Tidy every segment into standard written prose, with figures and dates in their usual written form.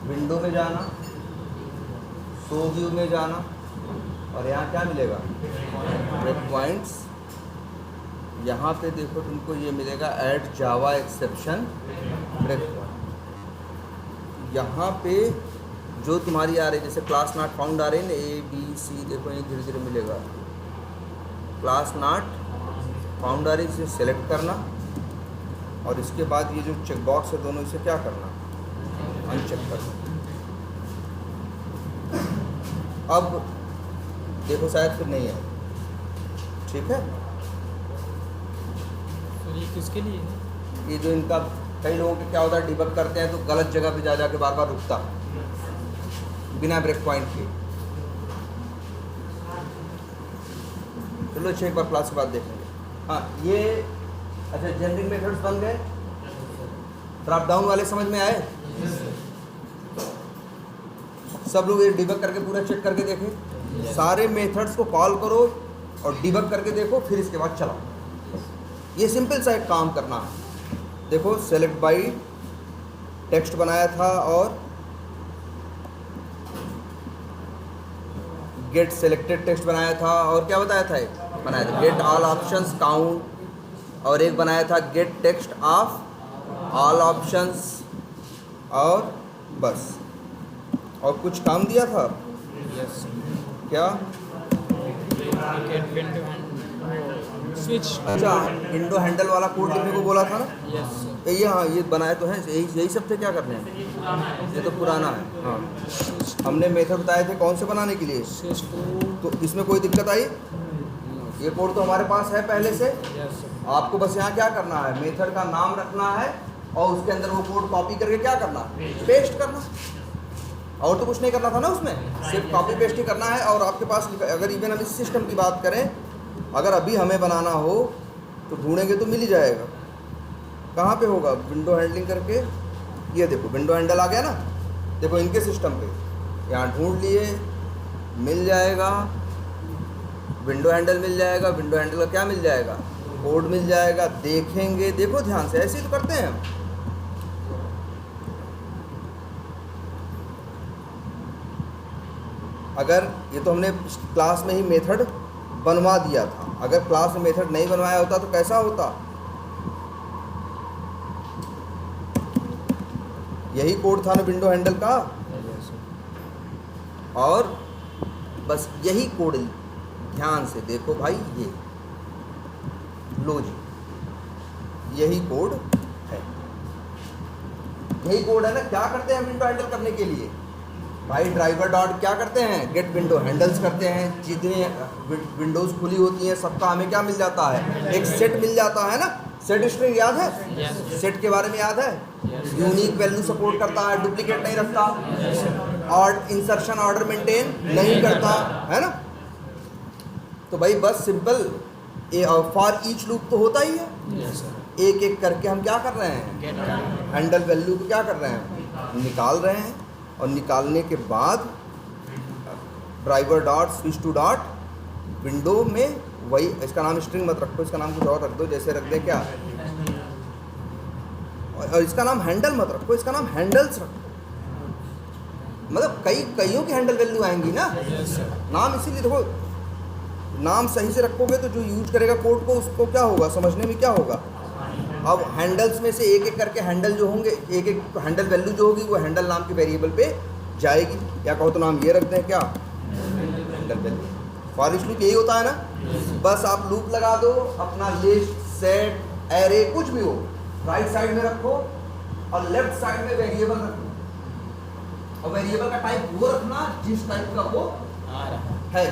Window में जाना, show view में जाना, और यहाँ क्या मिलेगा, ब्रेक पॉइंट्स। यहाँ पे देखो तुमको ये मिलेगा ऐड जावा एक्सेप्शन ब्रेक पॉइंट। यहाँ पे जो तुम्हारी आ रही है, जैसे क्लास नॉट फाउंड आ रही है ना, ए बी सी, देखो ये धीरे धीरे मिलेगा। क्लास नॉट फाउंड आ रही है, इसे सेलेक्ट करना, और इसके बाद ये जो चेक बॉक्स है दोनों, इसे क्या करना, अनचेक करना। अब देखो शायद फिर नहीं है, ठीक है। तो ये किसके लिए है? ये जो इनका कई लोगों के क्या होता है, डिबग करते हैं तो गलत जगह पे जा जाके बार बार रुकता बिना ब्रेक पॉइंट के। चलो अच्छा एक बार क्लास के बाद देखेंगे। हाँ ये अच्छा, जनरिंग मेथड्स बन गए, ड्रॉप डाउन वाले समझ में आए? सब लोग ये डिबग करके पूरा चेक करके देखें। सारे मेथड्स को कॉल करो और डिबग करके देखो, फिर इसके बाद चलाओ। ये सिंपल सा एक काम करना है। देखो सेलेक्ट बाई टेक्स्ट बनाया था और गेट सेलेक्टेड टेक्स्ट बनाया था, और क्या बताया था, एक बनाया था गेट ऑल ऑप्शंस काउंट, और एक बनाया था get text of all options, और बस। और कुछ काम दिया था यस। क्या? Get window switch. अच्छा विंडो हैंडल वाला कोड लिखने को बोला था ना। यस। ये हाँ ये बनाए तो हैं, यही सब थे। क्या करने हैं, ये तो पुराना है। हाँ हमने मेथड बताए थे कौन से बनाने के लिए, स्विच तो इसमें कोई दिक्कत आई? ये कोड तो हमारे पास है पहले से। यस। आपको बस यहाँ क्या करना है, मेथड का नाम रखना है और उसके अंदर वो कोड कॉपी करके क्या करना, पेस्ट करना। और तो कुछ नहीं करना था ना उसमें, सिर्फ कॉपी पेस्ट ही करना है। और आपके पास अगर इवन हम इस सिस्टम की बात करें, अगर अभी हमें बनाना हो तो ढूंढेंगे तो मिल ही जाएगा। कहाँ पे होगा, विंडो हैंडलिंग करके, ये देखो विंडो हैंडल आ गया ना। देखो इनके सिस्टम पे यहाँ ढूंढ लिए, मिल जाएगा, विंडो हैंडल मिल जाएगा। विंडो हैंडल का क्या मिल जाएगा, कोड मिल जाएगा। देखेंगे, देखो ध्यान से, ऐसे ही तो करते हैं हम। अगर ये तो हमने क्लास में ही मेथड बनवा दिया था, अगर क्लास में मेथड नहीं बनवाया होता तो कैसा होता, यही कोड था ना विंडो हैंडल का, और बस यही कोड। ध्यान से देखो भाई, ये लो जी, यही कोड है, यही कोड है ना। क्या करते हैं विंडो हैंडल करने के लिए भाई, ड्राइवर डॉट क्या करते हैं, गेट विंडो हैंडल्स करते हैं। जितनी विंडोज़ खुली होती हैं सबका हमें क्या मिल जाता है, एक सेट मिल जाता है ना। सेट स्ट्रिंग याद है? सेट के बारे में याद है? यूनिक वैल्यू सपोर्ट करता है, डुप्लीकेट नहीं रखता, और इंसर्शन ऑर्डर मेंटेन नहीं करता है ना। तो भाई बस सिंपल फॉर ईच लूप तो होता ही है। एक एक करके हम क्या कर रहे हैं, हैंडल वैल्यू को क्या कर रहे हैं, निकाल रहे हैं। और निकालने के बाद driver dot switch to dot window में वही, इसका नाम स्ट्रिंग मत रखो, इसका नाम कुछ और रख दो, जैसे रख दे क्या, और इसका नाम हैंडल मत रखो, इसका नाम हैंडल्स रखो। मतलब कईयों की हैंडल वैल्यू आएंगी ना। नाम इसीलिए देखो, नाम सही से रखोगे तो जो यूज करेगा कोड को, उसको क्या होगा, समझने में क्या होगा। अब हैंडल्स में से एक एक करके हैंडल जो होंगे, एक एक हैंडल वैल्यू जो होगी वो हैंडल नाम के वेरिएबल पे जाएगी। या कहो तो नाम ये रखते हैं क्या, handle value. For each loop यही होता है ना। बस आप लूप लगा दो, अपना लिस्ट, सेट, एरे, कुछ भी हो, राइट साइड में रखो और लेफ्ट साइड में वेरिएबल रखो। और वेरिएबल का टाइप वो रखना जिस टाइप का वो है।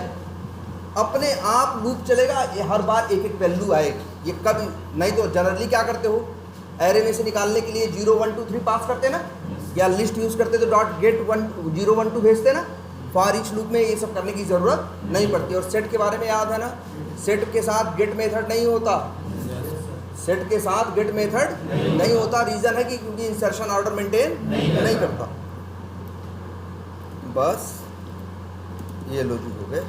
अपने आप लूप चलेगा, ये हर बार एक एक वैल्यू आएगी। ये कभी नहीं तो जनरली क्या करते हो, एरे में से निकालने के लिए 0 1 2 3 पास करते ना, या लिस्ट यूज करते तो डॉट गेट 0 1 2 भेजते ना। फॉर ईच लूप में ये सब करने की ज़रूरत नहीं पड़ती। और सेट के बारे में याद है ना, सेट के साथ गेट मेथड नहीं होता, सेट के साथ गेट मेथड नहीं होता। रीज़न है कि क्योंकि इंसर्शन ऑर्डर मेंटेन नहीं करता। बस ये लॉजिक हो गए,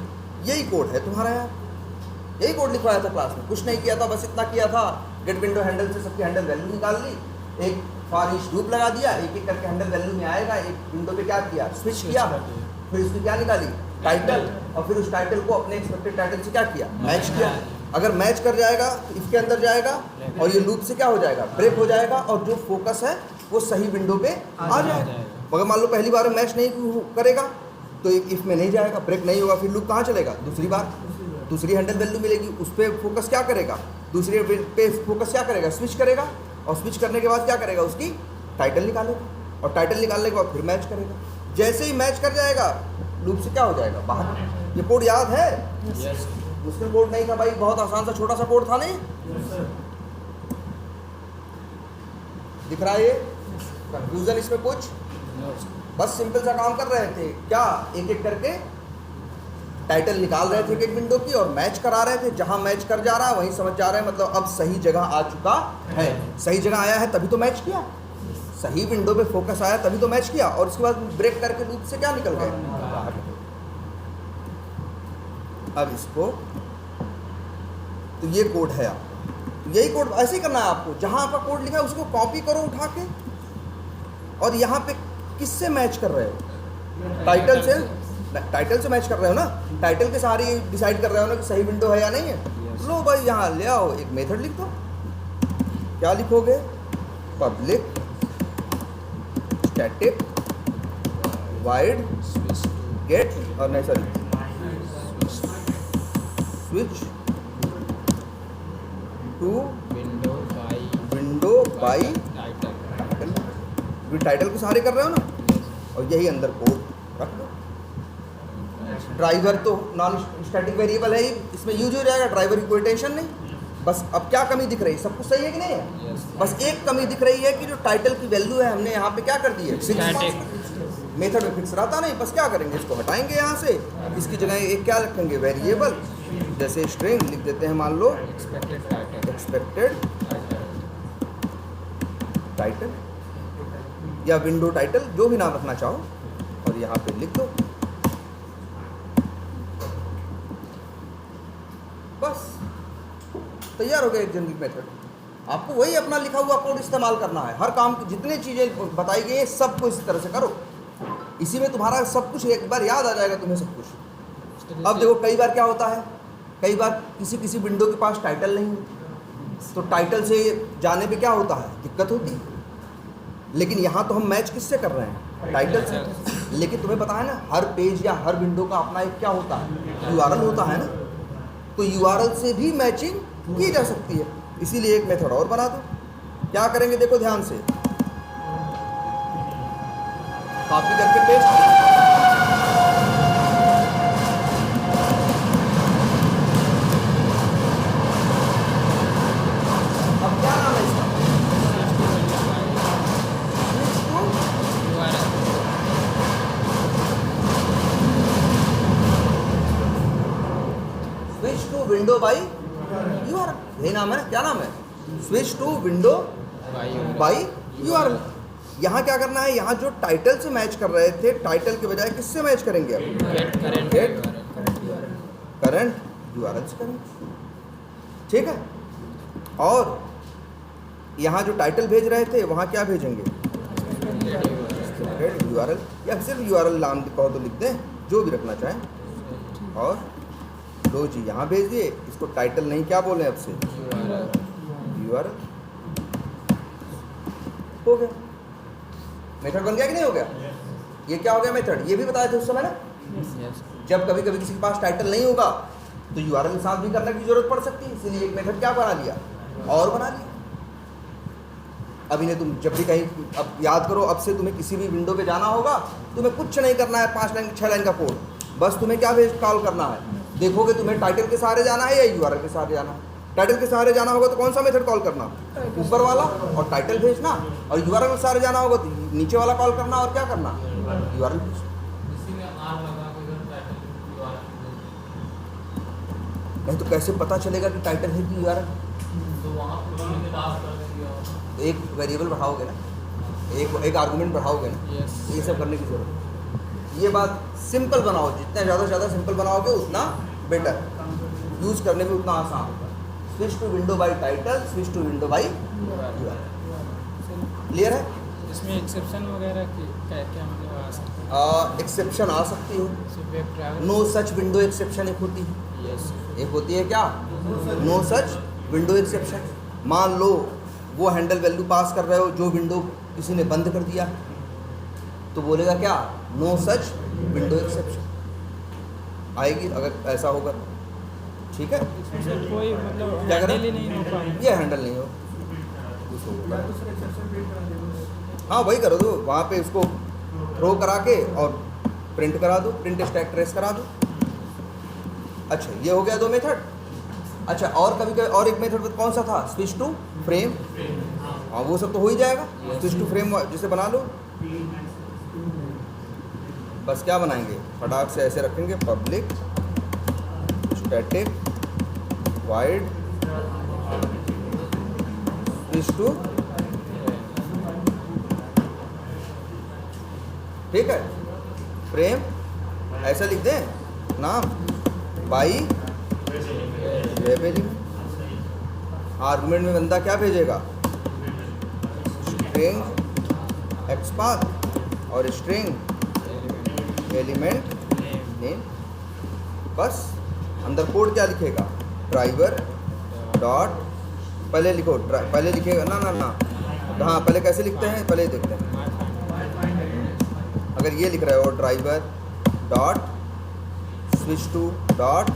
यही कोड है तुम्हारा यार, यही कोड लिखवाया था क्लास में, कुछ नहीं किया था, बस इतना किया था, गेट विंडो हैंडल से सबकी हैंडल वैल्यू निकाल ली, एक फॉर ईच लूप लगा दिया, एक एक करके हैंडल वैल्यू में आएगा, एक विंडो पे क्या किया, स्विच किया, फिर उसकी क्या निकाली, टाइटल, और फिर उस टाइटल को अपने एक्सपेक्टेड टाइटल से क्या किया, मैच किया। अगर मैच कर जाएगा तो इसके अंदर जाएगा और ये लूप से क्या हो जाएगा, ब्रेक हो जाएगा, और जो फोकस है वो सही विंडो पे आ जाएगा। मगर मान लो पहली बार मैच नहीं करेगा तो एक इफ में नहीं जाएगा, ब्रेक नहीं होगा, फिर लूप कहाँ चलेगा, दूसरी बार दूसरी हैंडल वैल्यू मिलेगी, उस पर फोकस क्या करेगा, दूसरे पे फोकस क्या करेगा, स्विच करेगा, और स्विच करने के बाद क्या करेगा, उसकी टाइटल निकालेगा, और टाइटल निकालने के बाद फिर मैच करेगा। जैसे ही मैच कर जाएगा लूप से क्या हो जाएगा, बाहर। ये कोड याद है? Yes. मुश्किल कोड नहीं था भाई, बहुत आसान सा छोटा सा कोड था नहीं। दिख रहा है ये कंफ्यूजन इसमें कुछ? No. बस सिंपल सा काम कर रहे थे, क्या एक एक करके टाइटल निकाल रहे थे एक एक विंडो की और मैच करा रहे थे। जहां मैच कर जा रहा है वहीं समझ जा रहे हैं, मतलब अब सही जगह आ चुका है। सही जगह आया है तभी तो मैच किया, सही विंडो पे फोकस आया तभी तो मैच किया, और उसके बाद ब्रेक करके लूप से क्या निकल गए, बाहर। अब इसको तो ये कोड है, आप यही कोड ऐसे ही करना है आपको। जहां आपका कोड लिखा है उसको कॉपी करो उठा के, और यहाँ पे किससे मैच कर रहे हो, टाइटल से, टाइटल से मैच कर रहे हो ना, टाइटल के सहारे डिसाइड कर रहे हो ना कि सही विंडो है या नहीं है। Yes. लो भाई यहाँ ले आओ, एक मेथड लिख दो। क्या लिखोगे, public static void Switch get, और नहीं sorry, switch to window by window by title. Title. Title के सहारे कर रहे हो ना, Yes. और यही अंदर कोड रख दो। ड्राइवर तो नॉन स्टैटिक वेरिएबल है ही, इसमें यूज हो जाएगा, ड्राइवर की कोई टेंशन नहीं। बस अब क्या कमी दिख रही है, सब कुछ सही है कि नहीं है? Yes. बस एक कमी दिख रही है कि जो टाइटल की वैल्यू है हमने यहाँ पे क्या कर दी है, Static. मेथड में फिक्स रहता नहीं। बस क्या करेंगे, इसको हटाएंगे यहाँ से, इसकी जगह एक क्या रखेंगे, वेरिएबल, जैसे स्ट्रिंग लिख देते हैं, मान लो Expected title. Expected Title. Title या विंडो टाइटल, जो भी नाम रखना चाहो, और यहाँ पे लिख दो। बस तैयार हो गया एक जनरिक मेथड। आपको वही अपना लिखा हुआ कोड इस्तेमाल करना है, हर काम की जितनी चीज़ें बताई गई हैं सबको इस तरह से करो। इसी में तुम्हारा सब कुछ एक बार याद आ जाएगा तुम्हें सब कुछ। अब देखो कई बार क्या होता है, कई बार किसी किसी विंडो के पास टाइटल नहीं है, तो टाइटल से जाने पे क्या होता है, दिक्कत होती है। लेकिन यहाँ तो हम मैच किससे कर रहे हैं, टाइटल से। लेकिन तुम्हें पता है ना, हर पेज या हर विंडो का अपना एक क्या होता है, यूआरएल होता है ना, तो यूआरएल से भी मैचिंग की जा सकती है। इसीलिए एक मेथड और बना दो। क्या करेंगे देखो ध्यान से, कॉपी करके पेस्ट, अब क्या नाम है इसका, switch to window by URL, यही नाम है, क्या नाम है, switch to window by URL. यहाँ क्या करना है, यहाँ जो टाइटल से मैच कर रहे थे, टाइटल के बजाय किससे मैच करेंगे अब, Get करंट यूआरएल से करेंगे, ठीक है। और यहाँ जो टाइटल भेज रहे थे वहाँ क्या भेजेंगे, यूआरएल, या सिर्फ यूआरएल नाम कहो तो लिख दें, जो भी रखना चाहें। और लो जी यहाँ भेज दिए, इसको टाइटल नहीं क्या बोले अब से, यूआरएल हो गया। मेथड बन गया कि नहीं हो गया? ये क्या हो गया मेथड, ये भी बताए थे उस समय ना। Yes. जब कभी कभी किसी के पास टाइटल नहीं होगा तो यूआरएल के साथ भी करने की जरूरत पड़ सकती है, इसीलिए एक मेथड क्या बना लिया, और बना लिया। अब इन्हें तुम जब भी कहीं, अब याद करो, अब से तुम्हें किसी भी विंडो पे जाना होगा, तुम्हें कुछ नहीं करना है, 5 लाइन 6 लाइन का कोड, बस तुम्हें क्या भेज कॉल करना है, देखोगे तुम्हें टाइटल के सहारे जाना है या यूआरएल के सहारे जाना है। टाइटल के सहारे जाना होगा तो कौन सा मेथड कॉल करना, ऊपर वाला और टाइटल भेजना, और यूआरएल के सहारे जाना होगा तो नीचे वाला कॉल करना, और क्या करना, यूआरएल भेजना। नहीं तो कैसे पता चलेगा कि टाइटल है कि यूआरएल? एक वेरिएबल बढ़ाओगे ना, एक आर्गुमेंट बढ़ाओगे ना, Yes. ये सब करने की जरूरत है। ये बात सिंपल बनाओ, जितना ज़्यादा से ज़्यादा सिंपल बनाओगे उतना बेटर, यूज़ करने में उतना आसान होगा। Switch to window by title, switch to window by URL, clear है? इसमें एक्सेप्शन वगैरह की क्या क्या मतलब आ सकता है? एक्सेप्शन आ सकती हो। Web travel. No such window exception एक होती है। यस। एक होती है क्या? No such window exception. मान लो वो हैंडल वैल्यू पास कर रहे हो जो विंडो किसी ने बंद कर दिया, तो बोलेगा क्या? नो सच विंडो एक्सेप्शन आएगी अगर ऐसा होगा। ठीक है? इसमें कोई मतलब क्या करें? हैंडल ही नहीं हो पाएगा। ये हैंडल नहीं हो कुछ होगा। हाँ वही करो दो, वहाँ पे उसको थ्रो करा के और प्रिंट करा दो, प्रिंट स्टैक ट्रेस करा दो। अच्छा ये हो गया दो मेथड। अच्छा और कभी कभी और एक मेथड कौन सा था? Switch to frame. हाँ वो सब तो हो ही जाएगा। स्विच टू फ्रेम जिसे बना लो। बस क्या बनाएंगे? फटाक से ऐसे रखेंगे, public static void switch to. ठीक है? फ्रेम ऐसा लिख दें नाम बाई वेब एलिमेंट। आर्गुमेंट में बंदा क्या भेजेगा? स्ट्रिंग एक्सपाथ और स्ट्रिंग एलिमेंट नेम। बस अंदर कोड क्या लिखेगा? ड्राइवर डॉट, पहले लिखो पहले लिखेगा ना ना ना हाँ पहले कैसे लिखते हैं पहले देखते हैं। अगर ये लिख रहे हो driver dot switch to dot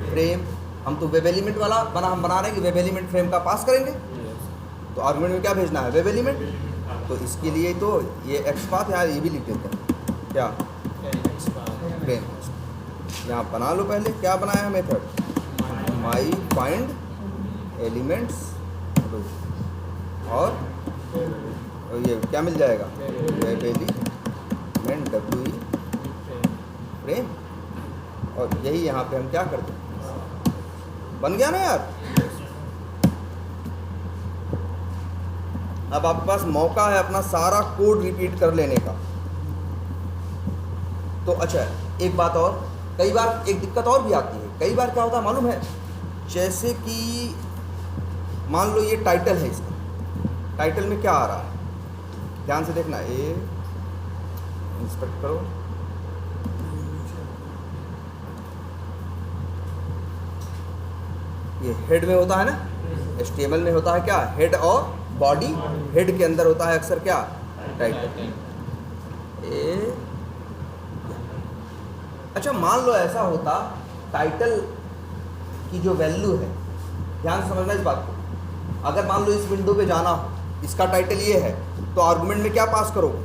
frame, हम तो वेब एलिमेंट वाला हम बना रहे हैं कि वेब एलिमेंट फ्रेम का पास करेंगे, तो आर्गुमेंट में क्या भेजना है? Web element. तो इसके लिए तो ये एक्सपाथ यार ये भी लिख देते हैं क्या? फ्रेम। यहाँ बना लो पहले क्या बनाया है मेथड? माई फाइंड एलिमेंट्स और ये क्या मिल जाएगा? Web element W frame. और यही यहाँ पे हम क्या करते हैं? बन गया ना यार। अब आपके पास मौका है अपना सारा कोड रिपीट कर लेने का। तो अच्छा एक बात और, कई बार एक दिक्कत और भी आती है। कई बार क्या होता है मालूम है? जैसे कि मान लो ये टाइटल है, इसका टाइटल में क्या आ रहा है? ध्यान से देखना, ये इंस्पेक्ट करो। ये हेड में होता है ना, HTML में होता है क्या? हेड और बॉडी। हेड के अंदर होता है अक्सर क्या? टाइटल। अच्छा मान लो ऐसा होता, टाइटल की जो वैल्यू है, ध्यान से समझना इस बात को। अगर मान लो इस विंडो पे जाना हो, इसका टाइटल ये है, तो आर्गुमेंट में क्या पास करोगे?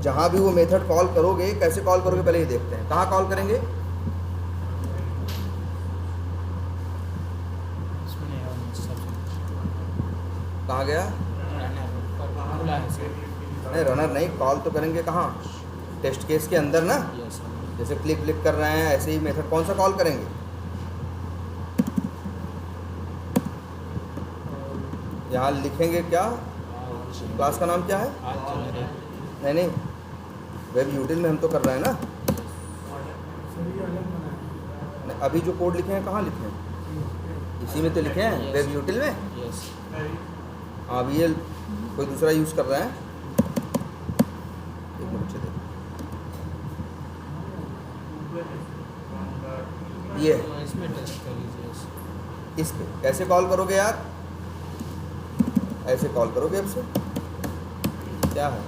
जहाँ भी वो मेथड कॉल करोगे, कैसे कॉल करोगे पहले ये देखते हैं। कहाँ कॉल करेंगे? कहाँ गया? नहीं रनर नहीं, कॉल तो करेंगे कहाँ? टेस्ट केस के अंदर ना। जैसे क्लिक क्लिक कर रहे हैं ऐसे ही मेथड कौन सा कॉल करेंगे? यहाँ लिखेंगे क्या? क्लास का नाम क्या है? नहीं नहीं, वेब यूटिल में हम तो कर रहे हैं ना। नहीं, अभी जो कोड लिखे हैं कहाँ लिखे हैं? इसी में तो लिखे हैं, वेब यूटिल में। हाँ अभी ये कोई दूसरा यूज़ कर रहा है। एक मिनट चलिए, ये इसमें टेस्ट कर लीजिए। इस पे कैसे कॉल करोगे यार? ऐसे कॉल करोगे। अब से क्या है?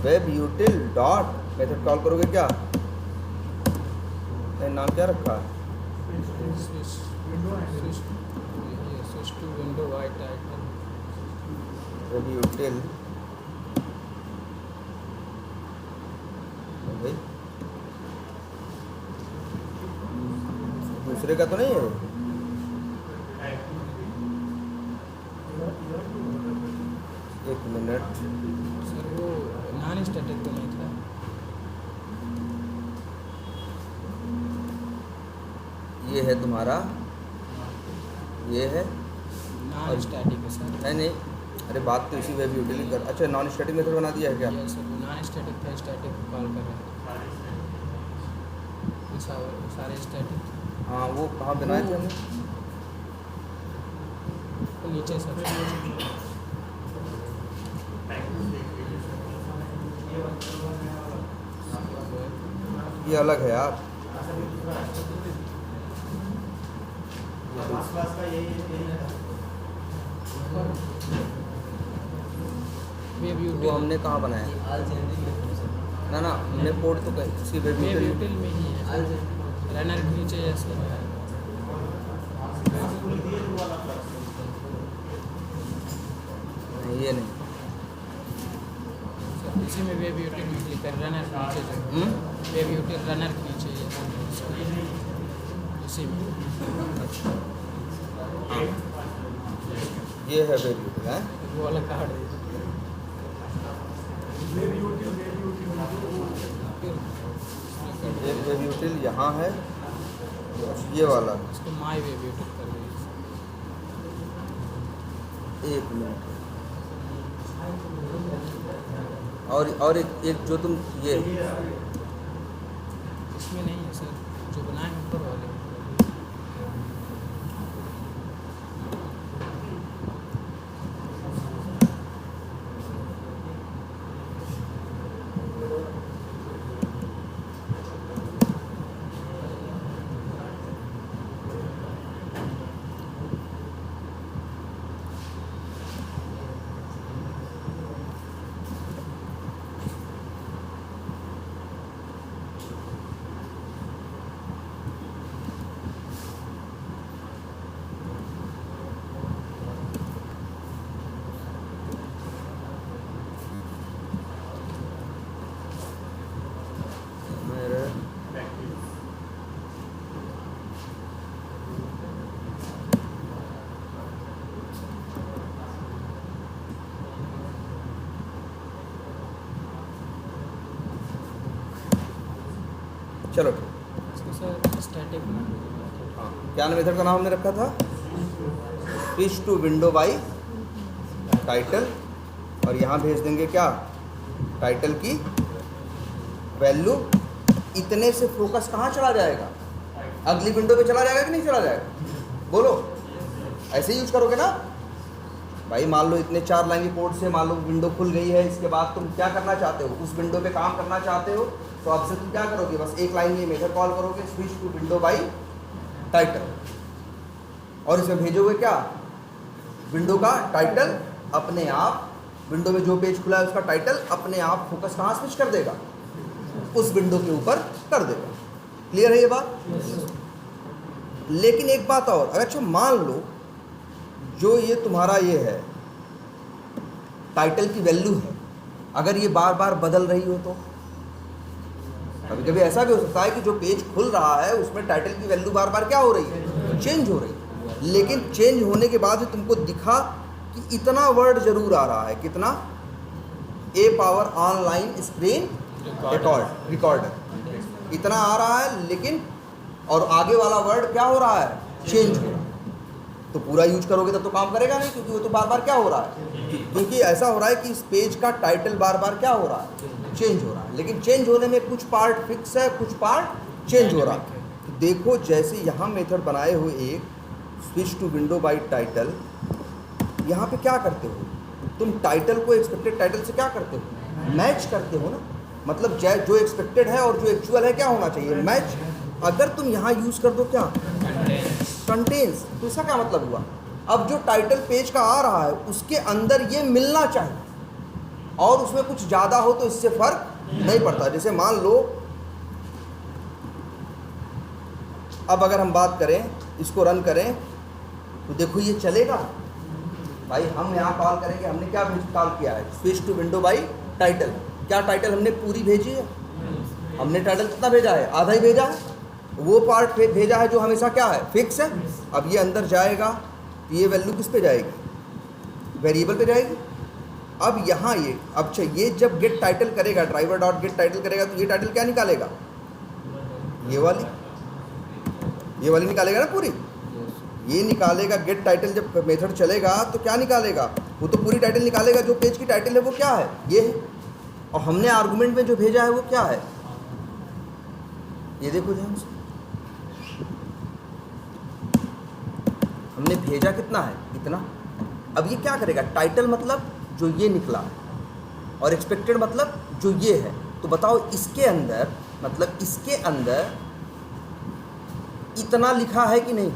वेब यूटिल डॉट मेथड कॉल करोगे क्या? नाम क्या रखा है? Window white title. वेब यूटिल दूसरे का तो नहीं है? एक मिनट, सर वो नॉन स्टैटिक तो नहीं था। ये है तुम्हारा, ये है नॉन स्टैटिक है सर। है नहीं। अरे बात तो इसी वेब यूटिल कर। अच्छा नॉन स्टैटिक मेथड बना दिया है क्या? यस सर, नॉन स्टैटिक था, स्टैटिक कॉल कर रहे हैं। सारे स्टैटिक। हाँ वो कहाँ बनाए थे हमने? तो नीचे सब ये अलग है यार। वेब वो यूटिल हमने कहाँ बनाया? ना ना, हमने पोर्ट तो इसी वेब वेब यूटिल यूटिल में ही है रनर के नीचे जैसे नहीं, ये नहीं। इसी में वेब यूटिल में क्लिक कर रनर के नीचे जो वेब यूटिल रनर के नीचे इसी में ये है वेब यूटिल है। वो वाला कार्ड है एक वेब यूटिल यहाँ है, ये वाला। इसको माई वेब यूटिल कर दीजिए। एक मिनट। और एक जो तुम ये इसमें नहीं है सर, जो बनाए हैं ऊपर वाले मेरे चलो ठीक। इसको सर स्टैटिक हाँ, क्या मेथड का नाम हमने रखा था? Switch to window by title. और यहाँ भेज देंगे क्या? टाइटल की वैल्यू। इतने से फोकस कहाँ चला जाएगा? अगली विंडो पे चला जाएगा कि नहीं चला जाएगा? बोलो, ऐसे ही यूज करोगे ना भाई। मान लो इतने 4 लाइन की कोड से मान लो विंडो खुल गई है, इसके बाद तुम क्या करना चाहते हो? उस विंडो पे काम करना चाहते हो, तो अब से तुम क्या करोगे? बस एक लाइन ये मेथड कॉल करोगे, switch to window by title, और इसमें भेजोगे क्या? विंडो का टाइटल अपने आप। विंडो में जो पेज खुला है उसका टाइटल अपने आप फोकस कहाँ स्विच कर देगा? उस विंडो के ऊपर कर देगा। क्लियर है ये बात? लेकिन एक बात और, अगर अच्छा मान लो जो ये तुम्हारा ये है टाइटल की वैल्यू है, अगर ये बार बार बदल रही हो तो कभी कभी ऐसा भी हो सकता है कि जो पेज खुल रहा है उसमें टाइटल की वैल्यू बार बार क्या हो रही है? चेंज हो रही है। लेकिन चेंज होने के बाद भी तुमको दिखा कि इतना वर्ड जरूर आ रहा है। कितना? ए पावर ऑनलाइन स्क्रीन रिकॉर्डर इतना आ रहा है, लेकिन और आगे वाला वर्ड क्या हो रहा है? चेंज हो रहा है। तो पूरा यूज करोगे तब तो काम करेगा नहीं, क्योंकि वो तो बार बार क्या हो रहा है? क्योंकि ऐसा हो रहा है कि इस पेज का टाइटल बार बार क्या हो रहा है? चेंज हो रहा है। लेकिन चेंज होने में कुछ पार्ट फिक्स है, कुछ पार्ट चेंज हो रहा है। तो देखो, जैसे यहाँ मेथड बनाए हुए एक switch to window by title, यहाँ पे क्या करते हो तुम? टाइटल को एक्सपेक्टेड टाइटल से क्या करते हो? मैच करते हो ना। मतलब जो एक्सपेक्टेड है और जो एक्चुअल है क्या होना चाहिए? मैच। अगर तुम यहाँ यूज़ कर दो क्या? कंटेन्स। तो इसका क्या मतलब हुआ? अब जो टाइटल पेज का आ रहा है उसके अंदर ये मिलना चाहिए, और उसमें कुछ ज़्यादा हो तो इससे फर्क नहीं पड़ता। जैसे मान लो, अब अगर हम बात करें, इसको रन करें तो देखो ये चलेगा भाई। हम यहाँ कॉल करेंगे, हमने क्या कॉल किया है? Switch to window by title. क्या टाइटल हमने पूरी भेजी है? हमने टाइटल कितना भेजा है? आधा ही भेजा है। वो पार्ट भेजा है जो हमेशा क्या है? फिक्स है। अब ये अंदर जाएगा तो ये वैल्यू किस पे जाएगी? वेरिएबल पे जाएगी। अब यहाँ ये अच्छा ये जब गेट टाइटल करेगा, ड्राइवर डॉट गेट टाइटल करेगा, तो ये टाइटल क्या निकालेगा? ये वाली निकालेगा ना पूरी। ये निकालेगा गेट टाइटल। जब मेथड चलेगा तो क्या निकालेगा? वो तो पूरी टाइटल निकालेगा। जो पेज की टाइटल है वो क्या है? ये है। और हमने आर्गुमेंट में जो भेजा है वो क्या है? ये देखो ध्यान से, हमने भेजा कितना है? इतना। अब ये क्या करेगा, टाइटल मतलब जो ये निकला और एक्सपेक्टेड मतलब जो ये है। तो बताओ इसके अंदर, मतलब इसके अंदर इतना लिखा है कि नहीं,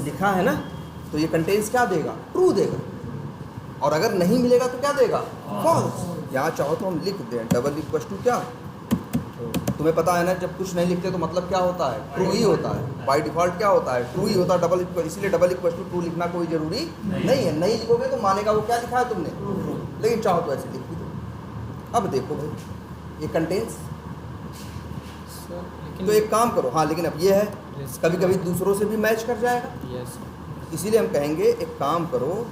लिखा है ना, तो ये कंटेंस क्या देगा, ट्रू देगा। और अगर नहीं मिलेगा तो क्या देगा, फॉल्स। यहाँ चाहो तो हम लिख दें डबल इक्वल टू क्या, तुम्हें पता है ना जब कुछ नहीं लिखते तो मतलब क्या होता है, ट्रू ही होता है। बाय डिफॉल्ट क्या होता है, ट्रू ही होता है। डबल इक्वल, इसीलिए डबल इक्वल टू ट्रू लिखना कोई जरूरी नहीं है। नहीं लिखोगे तो मानेगा वो क्या लिखा है तुमने, ट्रू। लेकिन चाहो तो ऐसे लिख भी दो। अब देखो भाई ये कंटेंस, तो एक काम करो, हाँ लेकिन अब ये है कभी कभी दूसरों से भी मैच कर जाएगा, यस इसीलिए हम कहेंगे एक काम करो,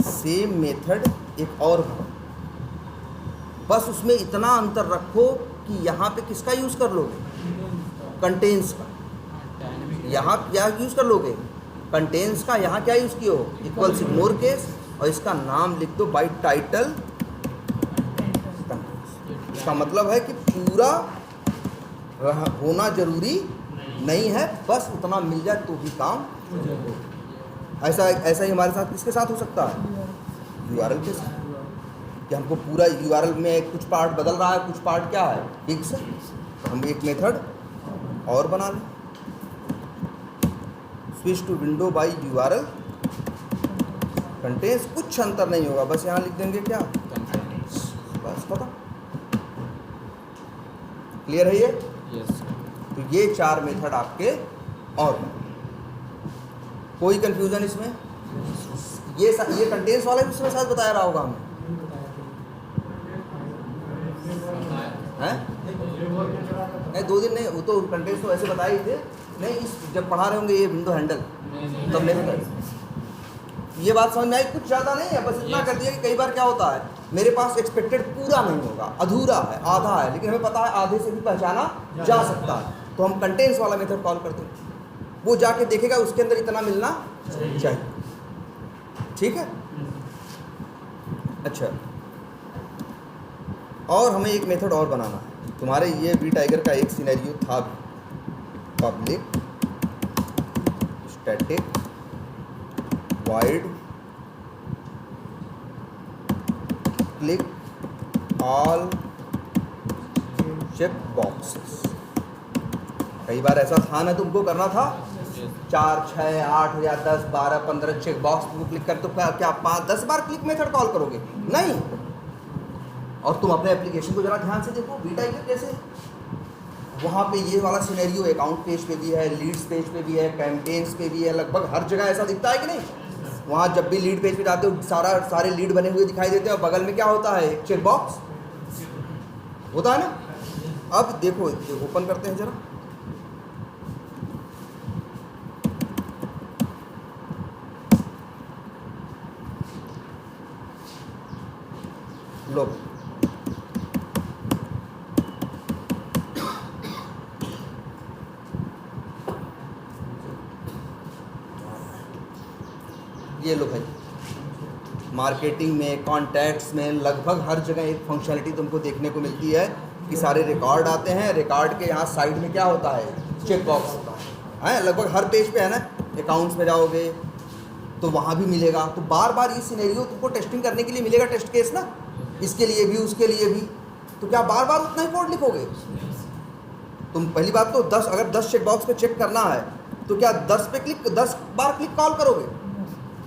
सेम मेथड एक और भरो, बस उसमें इतना अंतर रखो कि यहाँ पे किसका यूज़ कर लोगे, कंटेंस का। यहाँ क्या यूज़ कर लोगे, कंटेंस का। यहाँ क्या यूज़ किए हो, इक्वल्स इग्नोर केस, और इसका नाम लिख दो बाय टाइटल कंटेंस। इसका मतलब है कि पूरा होना जरूरी नहीं है, बस उतना मिल जाए तो भी काम। ऐसा ऐसा ही हमारे साथ किसके साथ हो सकता है, यूआरएल के साथ, कि हमको पूरा यूआरएल में कुछ पार्ट बदल रहा है, कुछ पार्ट क्या है फिक्स है, तो हम एक मेथड और बना लें, switch to window by URL contains. कुछ अंतर नहीं होगा, बस यहाँ लिख देंगे क्या, बस पता। क्लियर है ये, यस तो ये 4 मेथड आपके और हैं। कोई कंफ्यूजन इसमें, ये कंटेंस वाला भी उसमें शायद बताया रहा होगा हमें, हैं? नहीं 2 दिन नहीं, वो तो कंटेंस तो ऐसे बताए ही थे। नहीं इस जब पढ़ा रहे होंगे ये विंडो हैंडल तब नहीं बताया। ये बात समझ में आई, कुछ ज़्यादा नहीं है, बस इतना कर दिया कि कई बार क्या होता है, मेरे पास एक्सपेक्टेड पूरा नहीं होगा, अधूरा है, आधा है, लेकिन हमें पता है आधे से भी पहचाना जा सकता है, तो हम कंटेंस वाला मेथड कॉल करते हैं। वो जाके देखेगा उसके अंदर इतना मिलना चाहिए, ठीक है। अच्छा, और हमें एक मेथड और बनाना है। तुम्हारे ये वी टाइगर का एक सिनेरियो था भी, public static void click all check boxes. कई बार ऐसा था ना, तुमको करना था 4, 6, 8 या 10, 12, 15 चेक बॉक्स तुम क्लिक कर, तो क्या 5-10 बार क्लिक मेथड कॉल करोगे, नहीं। और तुम अपने एप्लीकेशन को जरा ध्यान से देखो, वी टाइगर कैसे, वहाँ पे ये वाला सिनेरियो अकाउंट पेज पे भी है, लीड्स पेज पे भी है, कैंपेन्स पे भी है, लगभग हर जगह ऐसा दिखता है कि नहीं। वहाँ जब भी लीड पेज पे जाते हो सारे लीड बने हुए दिखाई देते हैं, और बगल में क्या होता है, एक चेक बॉक्स होता है ना। अब देखो ओपन करते हैं जरा, लो ये लो भाई, मार्केटिंग में, कॉन्टैक्ट्स में, लगभग हर जगह एक फंक्शनलिटी तुमको देखने को मिलती है कि सारे रिकॉर्ड आते हैं, रिकॉर्ड के यहाँ साइड में क्या होता है, चेक बॉक्स होता है, लगभग हर पेज पे है ना। अकाउंट्स में जाओगे तो वहाँ भी मिलेगा। तो बार बार ये सिनेरियो तुमको टेस्टिंग करने के लिए मिलेगा, टेस्ट केस ना, इसके लिए भी उसके लिए भी। तो क्या बार बार उतना ही कोड लिखोगे तुम? पहली बात तो 10, अगर 10 चेक बॉक्स पे चेक करना है तो क्या 10 बार क्लिक कॉल करोगे?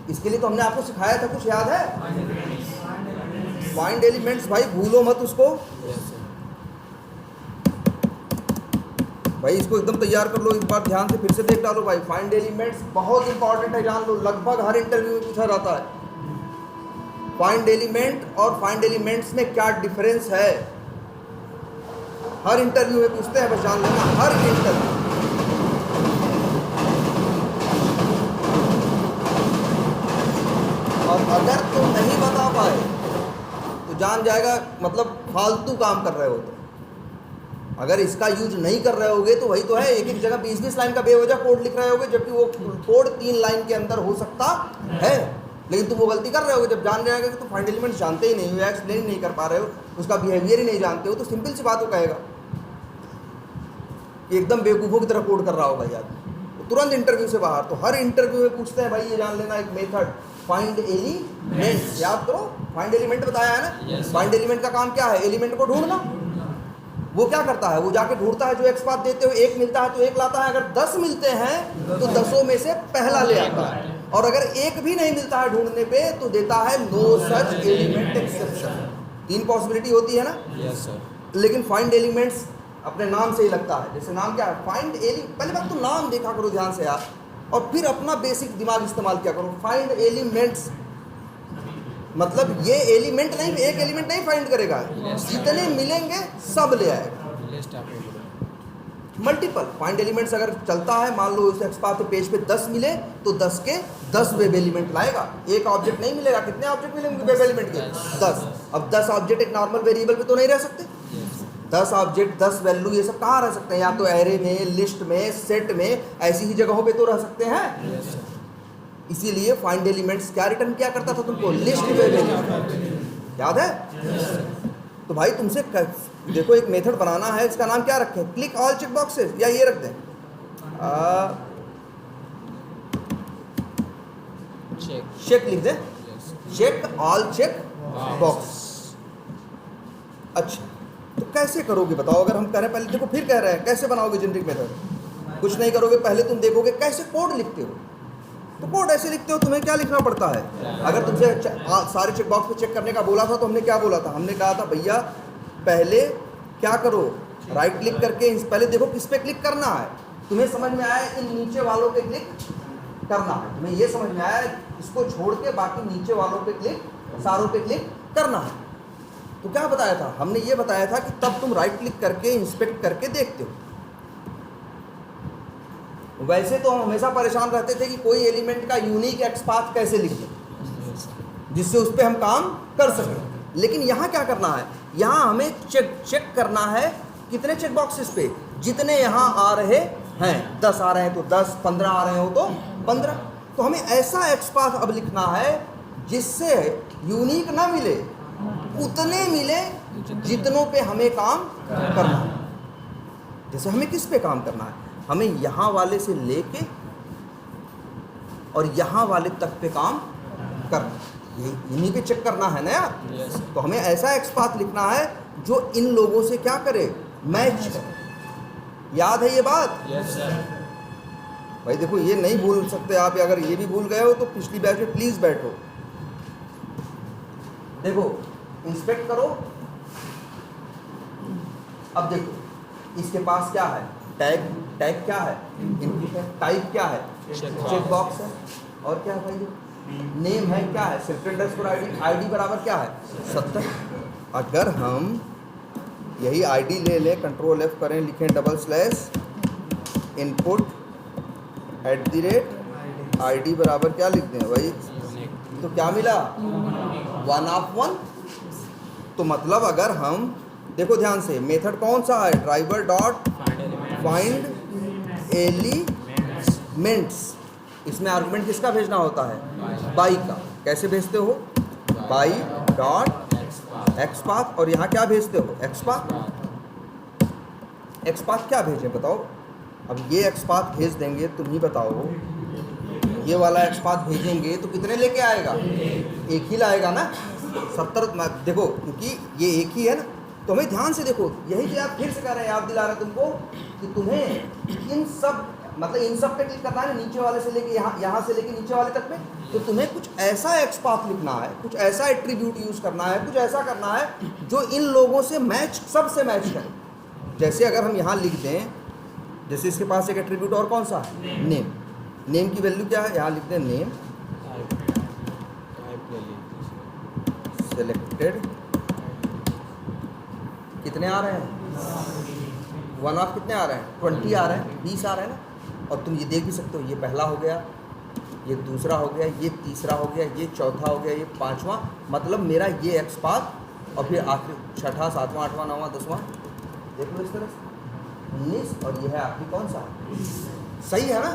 इसके लिए तो हमने आपको सिखाया था, कुछ याद है? फाइंड एलिमेंट्स, भाई भूलो मत उसको भाई, इसको एकदम तैयार कर लो, एक बार ध्यान से फिर से देख डालो भाई। फाइंड एलिमेंट्स बहुत इंपॉर्टेंट है, जान लो, लगभग हर इंटरव्यू में पूछा जाता है। फाइंड एलिमेंट और फाइंड एलिमेंट्स में क्या डिफरेंस है, हर इंटरव्यू में पूछते हैं, बस जान लेना, हर इंटरव्यू। और अगर तुम नहीं बता पाए तो जान जाएगा मतलब फालतू काम कर रहे हो। तो अगर इसका यूज नहीं कर रहे होगे तो वही तो है, एक एक जगह 20-20 लाइन का बेवजह कोड लिख रहे होगे, जबकि वो कोड 3 लाइन के अंदर हो सकता है, लेकिन तुम वो गलती कर रहे होगे। जब जान जाएगा कि तुम फाइंड एलिमेंट्स जानते ही नहीं हो, एक्सप्लेन नहीं कर पा रहे हो, उसका बिहेवियर ही नहीं जानते हो, तो सिंपल सी बात वो कहेगा। कि एकदम बेवकूफ़ों की तरह कोड कर रहा होगा यार, तो तुरंत इंटरव्यू से बाहर। तो हर इंटरव्यू में पूछते हैं भाई ये जान लेना एक मेथड फाइंड एलिमेंट, याद करो फाइंड एलिमेंट बताया है ना। फाइंड एलिमेंट का काम क्या है? एलिमेंट को ढूंढना। वो क्या करता है? वो जाके ढूंढता है, जो एक्स पाथ देते हुए एक मिलता है तो एक लाता है, अगर 10 मिलते हैं तो 10 में से पहला ले आता है, और अगर एक भी नहीं मिलता है ढूंढने पे तो देता है no such element exception. 3 possibility होती है ना। Yes sir. लेकिन फाइंड एलिमेंट्स अपने नाम से ही लगता है। जैसे नाम क्या है? फाइंड एली, पहले बात तो नाम देखा करो ध्यान से यार, और फिर अपना बेसिक दिमाग इस्तेमाल किया करो। फाइंड एलिमेंट्स मतलब ये एलिमेंट नहीं, एक एलिमेंट नहीं फाइंड करेगा, जितने मिलेंगे सब ले आएगा। लिस्ट आप ही बोलो। मल्टीपल फाइंड एलिमेंट्स अगर चलता है, मान लो उस एक्स पाथ पेज पे 10 मिले तो 10 के 10 वेब एलिमेंट लाएगा। एक ऑब्जेक्ट नहीं मिलेगा, कितने ऑब्जेक्ट मिलेंगे वेब एलिमेंट के? 10। अब 10 ऑब्जेक्ट एक नॉर्मल वेरिएबल पे तो नहीं रह सकते। 10 ऑब्जेक्ट 10 वैल्यू ये सब कहाँ रह सकते हैं? या तो एरे में, लिस्ट में, सेट में, ऐसी ही जगहों पे तो रह सकते हैं। इसीलिए फाइंड एलिमेंट्स क्या रिटर्न किया करता था तुमको? लिस्ट वेब एलिमेंट, याद है? तो भाई तुमसे देखो एक मेथड बनाना है, इसका नाम क्या रखें? क्लिक ऑल चेक बॉक्सेस, या ये रख दें चेक लिख दें, चेक ऑल चेक बॉक्स। अच्छा तो कैसे करोगे बताओ? अगर हम कह रहे हैं पहले देखो, फिर कह रहे हैं कैसे बनाओगे जेनरिक मेथड? कुछ नहीं करोगे, पहले तुम देखोगे कैसे कोड लिखते हो। तो कोड ऐसे लिखते हो, तुम्हें क्या लिखना पड़ता है? अगर तुमसे सारे चेक बॉक्स पे चेक करने का बोला था तो हमने क्या बोला था? हमने कहा था भैया पहले क्या करो, राइट क्लिक करके पहले देखो किस पे क्लिक करना है। तुम्हें समझ में आया इन नीचे वालों पे क्लिक करना है, तुम्हें ये समझ में आया इसको छोड़ के बाकी नीचे वालों पे क्लिक, सारों पे क्लिक करना है। तो क्या बताया था? हमने ये बताया था कि तब तुम राइट क्लिक करके इंस्पेक्ट करके देखते हो। वैसे तो हम हमेशा परेशान रहते थे कि कोई एलिमेंट का यूनिक एक्स पाथ कैसे लिख दें जिससे उस पर हम काम कर सकें। लेकिन यहाँ क्या करना है? यहाँ हमें चेक करना है कितने चेक बॉक्सेस पे? जितने यहाँ आ रहे हैं, 10 आ रहे हैं तो 10, 15 आ रहे हो तो 15। तो हमें ऐसा एक्स पाथ अब लिखना है जिससे यूनिक ना मिले, उतने मिले जितनों पे हमें काम करना है। जैसे हमें किस पे काम करना है? हमें यहाँ वाले से लेके और यहाँ वाले तक पे काम करना, ये इन्हीं पे चेक करना है ना यार। तो हमें ऐसा एक्स पाथ लिखना है जो इन लोगों से क्या करे? मैच करे। याद है ये बात? Yes sir. भाई देखो ये नहीं भूल सकते आप, अगर ये भी भूल गए हो तो पिछली बैच में प्लीज बैठो। देखो इंस्पेक्ट करो। अब देखो इसके पास क्या है? टैग क्या है? इनपुट है। टाइप क्या है? चेक बॉक्स है। और क्या है भाई? नेम है, क्या है? Select ID. आईडी बराबर क्या है? 70। अगर हम यही आईडी ले लें, कंट्रोल F करें, लिखें /input @ID बराबर क्या लिख दें भाई? तो क्या मिला? 1 of 1। तो मतलब अगर हम देखो ध्यान से, मेथड कौन सा है? Driver dot find elements. इसमें आर्गुमेंट किसका भेजना होता है? बाई का। कैसे भेजते हो? बाई डॉट एक्स पाथ, और यहाँ क्या भेजते हो? X path. एक्स पाथ क्या भेजें बताओ? अब ये एक्स पाथ भेज देंगे, तुम ही बताओ। ये वाला एक्स पाथ भेजेंगे तो कितने लेके आएगा? एक ही लाएगा ना, 70। देखो क्योंकि ये एक ही है ना, तो हमें ध्यान से देखो, यही जो आप फिर से कह रहे हैं, याद दिला रहे हैं तुमको कि तुम्हें इन सब मतलब इन सब पे क्लिक करना है, नीचे वाले से लेके यहाँ से लेके नीचे वाले तक में। तो तुम्हें कुछ ऐसा एक्स पाथ लिखना है, कुछ ऐसा एट्रीब्यूट यूज़ करना है, कुछ ऐसा करना है जो इन लोगों से मैच, सबसे मैच करे। जैसे अगर हम यहाँ लिख दें, जैसे इसके पास एक एट्रीब्यूट और कौन सा है? नेम। नेम की वैल्यू क्या है? यहाँ लिख दें नेम सेलेक्टेड। कितने आ रहे हैं? 1 ऑफ कितने आ रहे हैं? 20 आ रहे हैं, 20 आ रहे हैं ना। और तुम ये देख भी सकते हो, ये पहला हो गया, ये दूसरा हो गया, ये तीसरा हो गया, ये चौथा हो गया, ये पांचवा। मतलब मेरा ये एक्स पाथ और फिर आखिरी छठा, सातवां, आठवां, नौवां, 10वां। देख लो इस तरह से 19, और ये है आखिरी कौन सा? सही है ना?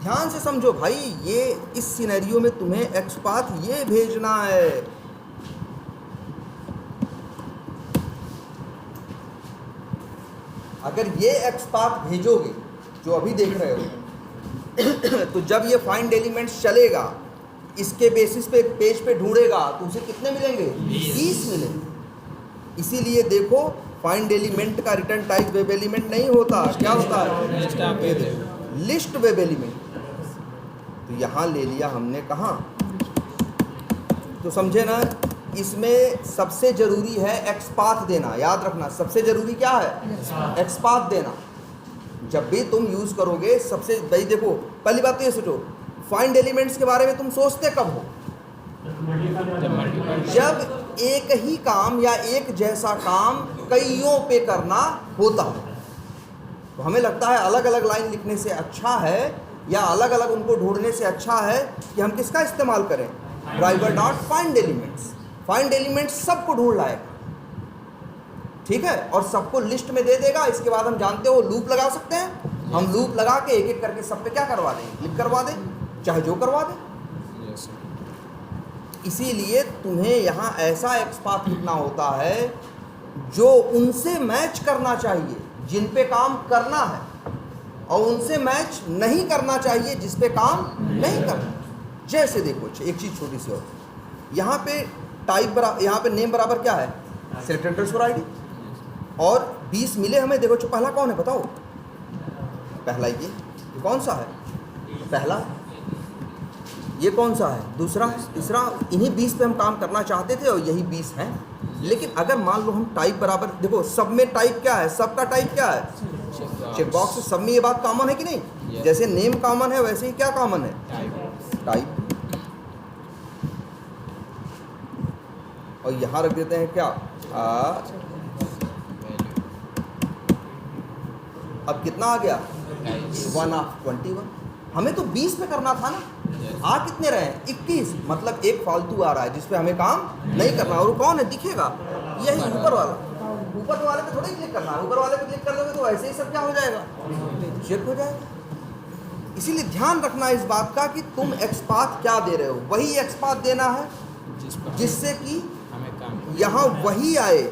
ध्यान से समझो भाई, ये इस सिनेरियो में तुम्हें एक्स पाथ ये भेजना है। अगर ये एक्स पाथ भेजोगे जो अभी देख रहे हो तो जब ये फाइंड एलिमेंट्स चलेगा इसके बेसिस पे पेज पे ढूंढेगा तो उसे कितने मिलेंगे? 20 मिलेंगे। इसीलिए देखो फाइंड एलिमेंट का रिटर्न टाइप वेब एलिमेंट नहीं होता, क्या होता है? List web element. तो यहाँ ले लिया हमने कहाँ? तो समझे ना, इसमें सबसे जरूरी है एक्स पाथ देना। याद रखना सबसे जरूरी क्या है? एक्स पाथ देना। जब भी तुम यूज करोगे सबसे भाई देखो, पहली बात तो ये सोचो फाइंड एलिमेंट्स के बारे में तुम सोचते कब हो? जब एक ही काम या एक जैसा काम कईयों पे करना होता है। तो हमें लगता है अलग अलग लाइन लिखने से अच्छा है या अलग अलग उनको ढूंढने से अच्छा है कि हम किसका इस्तेमाल करें? Driver dot find elements. Find elements सबको ढूंढ लाएगा, ठीक है, और सबको लिस्ट में दे देगा। इसके बाद हम जानते हो लूप लगा सकते हैं। हम लूप लगा के एक एक करके सब पे क्या करवा दें? क्लिक करवा दें, चाहे जो करवा दें। इसीलिए तुम्हें यहाँ ऐसा एक्स पाथ लिखना होता है जो उनसे मैच करना चाहिए जिन पे काम करना है, और उनसे मैच नहीं करना चाहिए जिस पे काम नहीं करना। जैसे देखो एक चीज़ छोटी सी और, यहाँ पे टाइप बराबर, यहाँ पे नेम बराबर क्या है? Select underscore ID. और 20 मिले हमें। देखो जो पहला कौन है बताओ? पहला ये कौन सा है? पहला। ये कौन सा है? दूसरा, तीसरा। इन्हीं 20 पे हम काम करना चाहते थे और यही 20 हैं। लेकिन अगर मान लो हम टाइप बराबर, देखो सब में टाइप क्या है? सबका टाइप क्या है? Check box. सब में ये बात कॉमन है कि नहीं? जैसे नेम कॉमन है वैसे ही क्या कॉमन है? टाइप। और यहाँ रख देते हैं क्या? अब कितना आ गया? 1 ऑफ 21। हमें तो 20 पे करना था ना। आ कितने रहे हैं? 21। मतलब एक फालतू आ रहा है जिस पे हमें काम नहीं करना। और वो कौन है? दिखेगा यही ऊपर वाला। ऊपर वाले पे थोड़ा ही क्लिक करना है। ऊपर वाले पे क्लिक कर दोगे तो ऐसे ही सब क्या हो जाएगा? चेक हो जाएगा। इसीलिए ध्यान रखना इस बात का कि तुम एक्स पाथ क्या दे रहे हो। वही एक्स पाथ देना है जिससे कि यहाँ वही आए,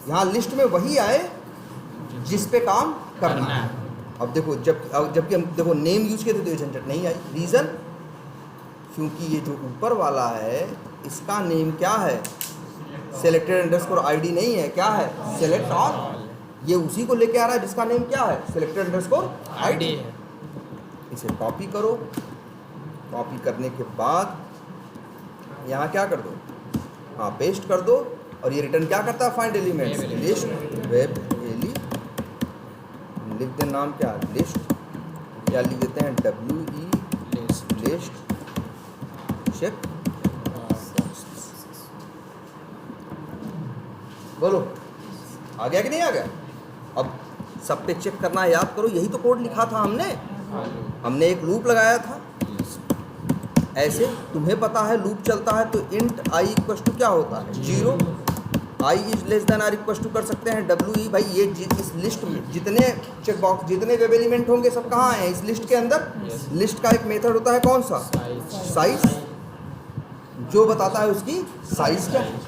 यहाँ लिस्ट में वही आए जिस पे काम करना है। अब देखो जबकि हम देखो नेम यूज किए थे तो ये झंझट नहीं आई। रीज़न क्योंकि ये जो ऊपर वाला है इसका नेम क्या है? सेलेक्टेड अंडरस्कोर आईडी नहीं है, क्या है? Select all. ये उसी को लेके आ रहा है जिसका नेम क्या है? सेलेक्टेड अंडरस्कोर आईडी है। इसे कॉपी करो। कॉपी करने के बाद यहाँ क्या कर दो? हाँ, पेस्ट कर दो। और ये रिटर्न क्या करता है? फाइंड एलिमेंट्स लिस्ट वेब एली। लिख दें नाम क्या? लिस्ट। क्या लिख देते हैं? WE list check. बोलो आ गया कि नहीं आ गया? अब सब पे चेक करना है। याद करो यही तो कोड लिखा था हमने एक लूप लगाया था। ऐसे तुम्हें पता है लूप चलता है तो इंट i इक्वल टू क्या होता है? 0। i is less than or equal to कर सकते हैं WE। भाई ये इस लिस्ट में जितने चेक बॉक्स, जितने वेब एलिमेंट होंगे सब कहाँ हैं? इस लिस्ट के अंदर। लिस्ट का एक मेथड होता है कौन सा? साइज, जो बताता है उसकी साइज क्या है।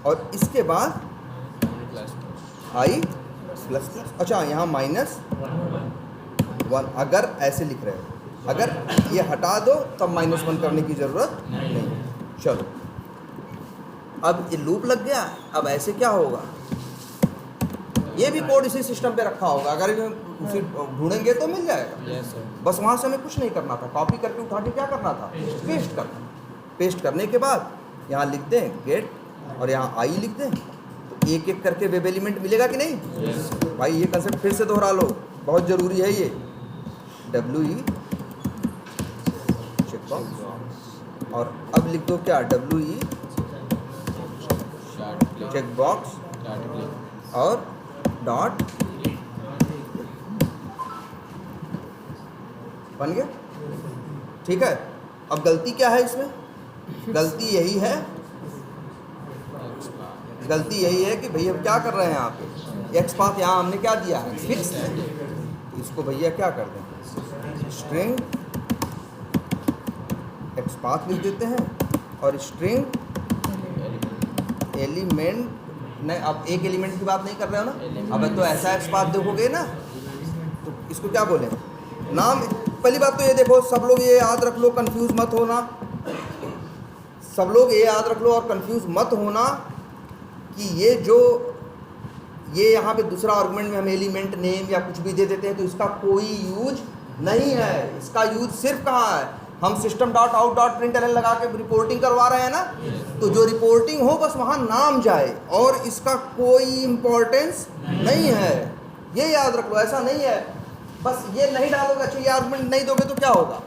और इसके बाद i प्लस प्लस। अच्छा यहाँ -1 अगर ऐसे लिख रहे हो। अगर ये हटा दो तब -1 करने की ज़रूरत नहीं। चलो अब ये लूप लग गया। अब ऐसे क्या होगा? ये भी कोड इसी सिस्टम पे रखा होगा। अगर उसे ढूंढेंगे तो मिल जाएगा। बस वहाँ से हमें कुछ नहीं करना था। कॉपी करके उठा के क्या करना था? पेस्ट करना। पेस्ट करने के बाद यहाँ लिख दें गेट और यहाँ आई लिख दें। तो एक एक करके वेब एलिमेंट मिलेगा कि नहीं? भाई ये कंसेप्ट फिर से दोहरा लो, बहुत ज़रूरी है ये। WE checkbox. और अब लिख दो क्या? WE चेकबॉक्स और डॉट। बन गया? ठीक है। अब गलती क्या है इसमें? गलती यही है कि भैया हम क्या कर रहे हैं यहाँ पे? एक्स पाथ यहाँ हमने क्या दिया है? फिक्स है। तो इसको भैया क्या कर दें? स्ट्रिंग एक्स पाथ लिख देते हैं और स्ट्रिंग एलिमेंट नहीं, अब एक एलिमेंट की बात नहीं कर रहे हो ना, अब तो ऐसा एक्सपाथ देखोगे ना, तो इसको क्या बोले नाम। पहली बात तो ये देखो, सब लोग ये याद रख लो, कंफ्यूज मत होना, सब लोग ये याद रख लो और कंफ्यूज मत होना कि ये यहाँ पे दूसरा आर्गुमेंट में हम एलिमेंट नेम या कुछ भी दे देते हैं तो इसका कोई यूज नहीं है। इसका यूज सिर्फ कहाँ है, हम system.out.println लगा के रिपोर्टिंग करवा रहे हैं ना, तो जो रिपोर्टिंग हो बस वहाँ नाम जाए और इसका कोई इम्पोर्टेंस नहीं है, ये याद रख लो। ऐसा नहीं है बस ये नहीं डालोगे, अच्छा ये आर्गुमेंट नहीं दोगे तो क्या होगा,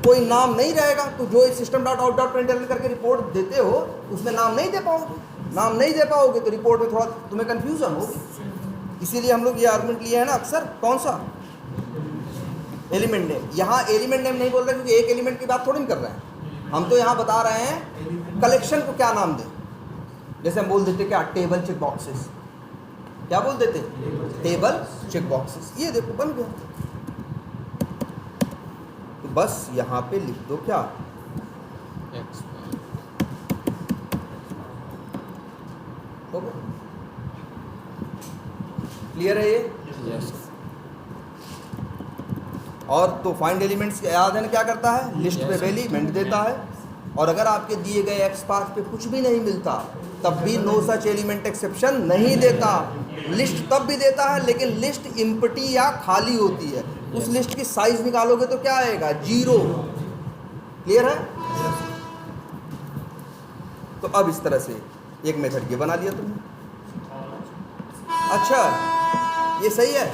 कोई नाम नहीं रहेगा, तो जो system.out.println करके रिपोर्ट देते हो उसमें नाम नहीं दे पाओगे, नाम नहीं दे पाओगे तो रिपोर्ट में थोड़ा तुम्हें कन्फ्यूजन होगी। इसीलिए हम लोग ये आर्गुमेंट लिए है ना अक्सर, कौन सा, एलिमेंट नेम। यहाँ एलिमेंट नेम नहीं बोल रहे क्योंकि एक एलिमेंट की बात थोड़ी नहीं कर रहे हैं, हम तो यहाँ बता रहे हैं कलेक्शन को क्या नाम दें। जैसे हम बोल देते क्या, टेबल चेक बॉक्सेस, क्या बोल देते, टेबल चेक बॉक्सेस, ये देखो बन गया। तो बस यहाँ पे लिख दो क्या, हो गया, क्लियर है ये। यस। और तो फाइंड एलिमेंट्स याद है ना क्या करता है, लिस्ट पे एलिमेंट देता है, और अगर आपके दिए गए एक्स पाथ पे कुछ भी नहीं मिलता तब भी नो सच एलिमेंट एक्सेप्शन नहीं देता। लिस्ट तब भी देता है लेकिन लिस्ट इम्पटी या खाली होती है, उस लिस्ट की साइज निकालोगे तो क्या आएगा, 0। क्लियर है। तो अब इस तरह से एक मेथड ये बना लिया तुमने। अच्छा ये सही है,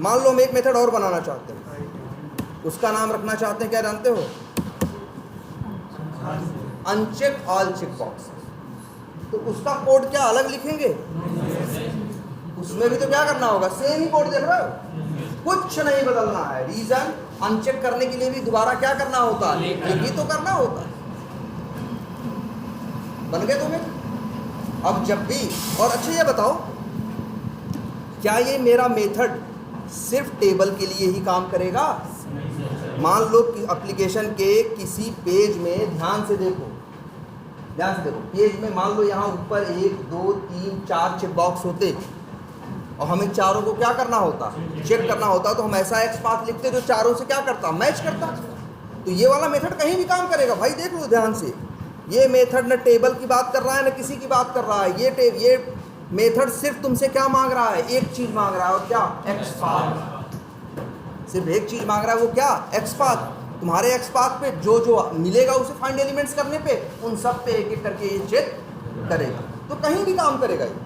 मान लो हम एक मेथड और बनाना चाहते हैं, उसका नाम रखना चाहते हैं क्या जानते हो, अनचेक ऑल चेक बॉक्स। तो उसका कोड क्या अलग लिखेंगे, उसमें भी तो क्या करना होगा, सेम ही कोड देख रहे हो, कुछ नहीं बदलना है। रीजन अनचेक करने के लिए भी दोबारा क्या करना होता है, यही तो करना होता है। बन गए तुम्हें। अब जब भी, और अच्छा ये बताओ क्या ये मेरा मेथड सिर्फ टेबल के लिए ही काम करेगा। मान लो कि एप्लीकेशन के किसी पेज में, ध्यान से देखो, ध्यान से देखो, पेज में मान लो यहाँ ऊपर 1 2 3 4 चेक बॉक्स होते और हमें चारों को क्या करना होता, चेक करना होता, तो हम ऐसा एक्स पाथ लिखते जो चारों से क्या करता, मैच करता। तो ये वाला मेथड कहीं भी काम करेगा भाई, देख लो ध्यान से। ये मेथड न टेबल की बात कर रहा है न किसी की बात कर रहा है, ये मेथड सिर्फ तुमसे क्या मांग रहा है, एक चीज मांग रहा है, और क्या, एक्स पाथ। सिर्फ एक चीज मांग रहा है, वो क्या, एक्स पाथ। तुम्हारे एक्स पाथ पे जो जो मिलेगा उसे फाइंड एलिमेंट्स करने पे उन सब पे एक एक करके ये चेक करेगा, तो कहीं भी काम करेगा ये।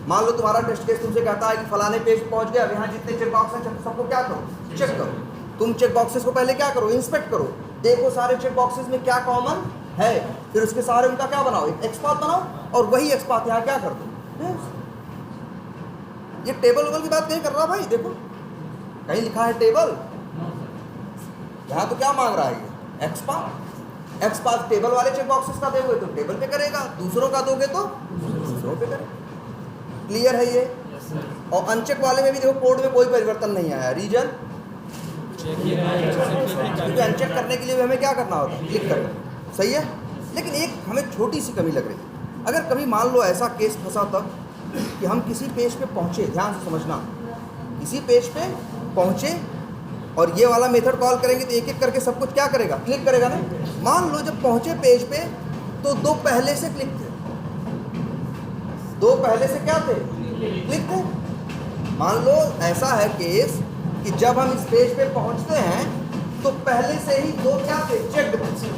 मान लो तुम्हारा टेस्ट केस तुमसे कहता है कि फलाने पेज पे पहुंच गया, अब यहाँ जितने चेक बॉक्स हैं सबको क्या करो, चेक करो। तुम चेक बॉक्सेस को पहले क्या करो, इंस्पेक्ट करो, देखो सारे चेक बॉक्सेस में क्या कॉमन है, फिर उसके सारे उनका क्या बनाओ, एक एक्स पाथ बनाओ, और वही एक्स पाथ यहाँ क्या कर दो। ये टेबल वेबल की बात नहीं कर रहा भाई, देखो कहीं लिखा है टेबल, यहाँ तो क्या मांग रहा है ये, x path. X path table वाले चेक बॉक्सेस का दोगे तो टेबल पे करेगा, दूसरों का दोगे तो दूसरों पे करेगा। क्लियर है ये। और अनचेक वाले में भी देखो कोड में कोई परिवर्तन नहीं आया, रीजन क्योंकि अनचेक करने के लिए भी हमें क्या करना होता है, क्लिक करना। सही है। लेकिन एक हमें छोटी सी कमी लग रही है, अगर कभी मान लो ऐसा केस फंसा तब कि हम किसी पेज पे पहुंचे, ध्यान से समझना, किसी पेज पे पहुंचे और ये वाला मेथड कॉल करेंगे तो एक एक करके सब कुछ क्या करेगा, क्लिक करेगा ना। मान लो जब पहुंचे पेज पे तो 2 पहले से क्लिक थे, 2 पहले से क्या थे, क्लिक थे। मान लो ऐसा है केस कि जब हम इस पेज पे पहुंचते हैं तो पहले से ही 2 क्या थे, चेक थे।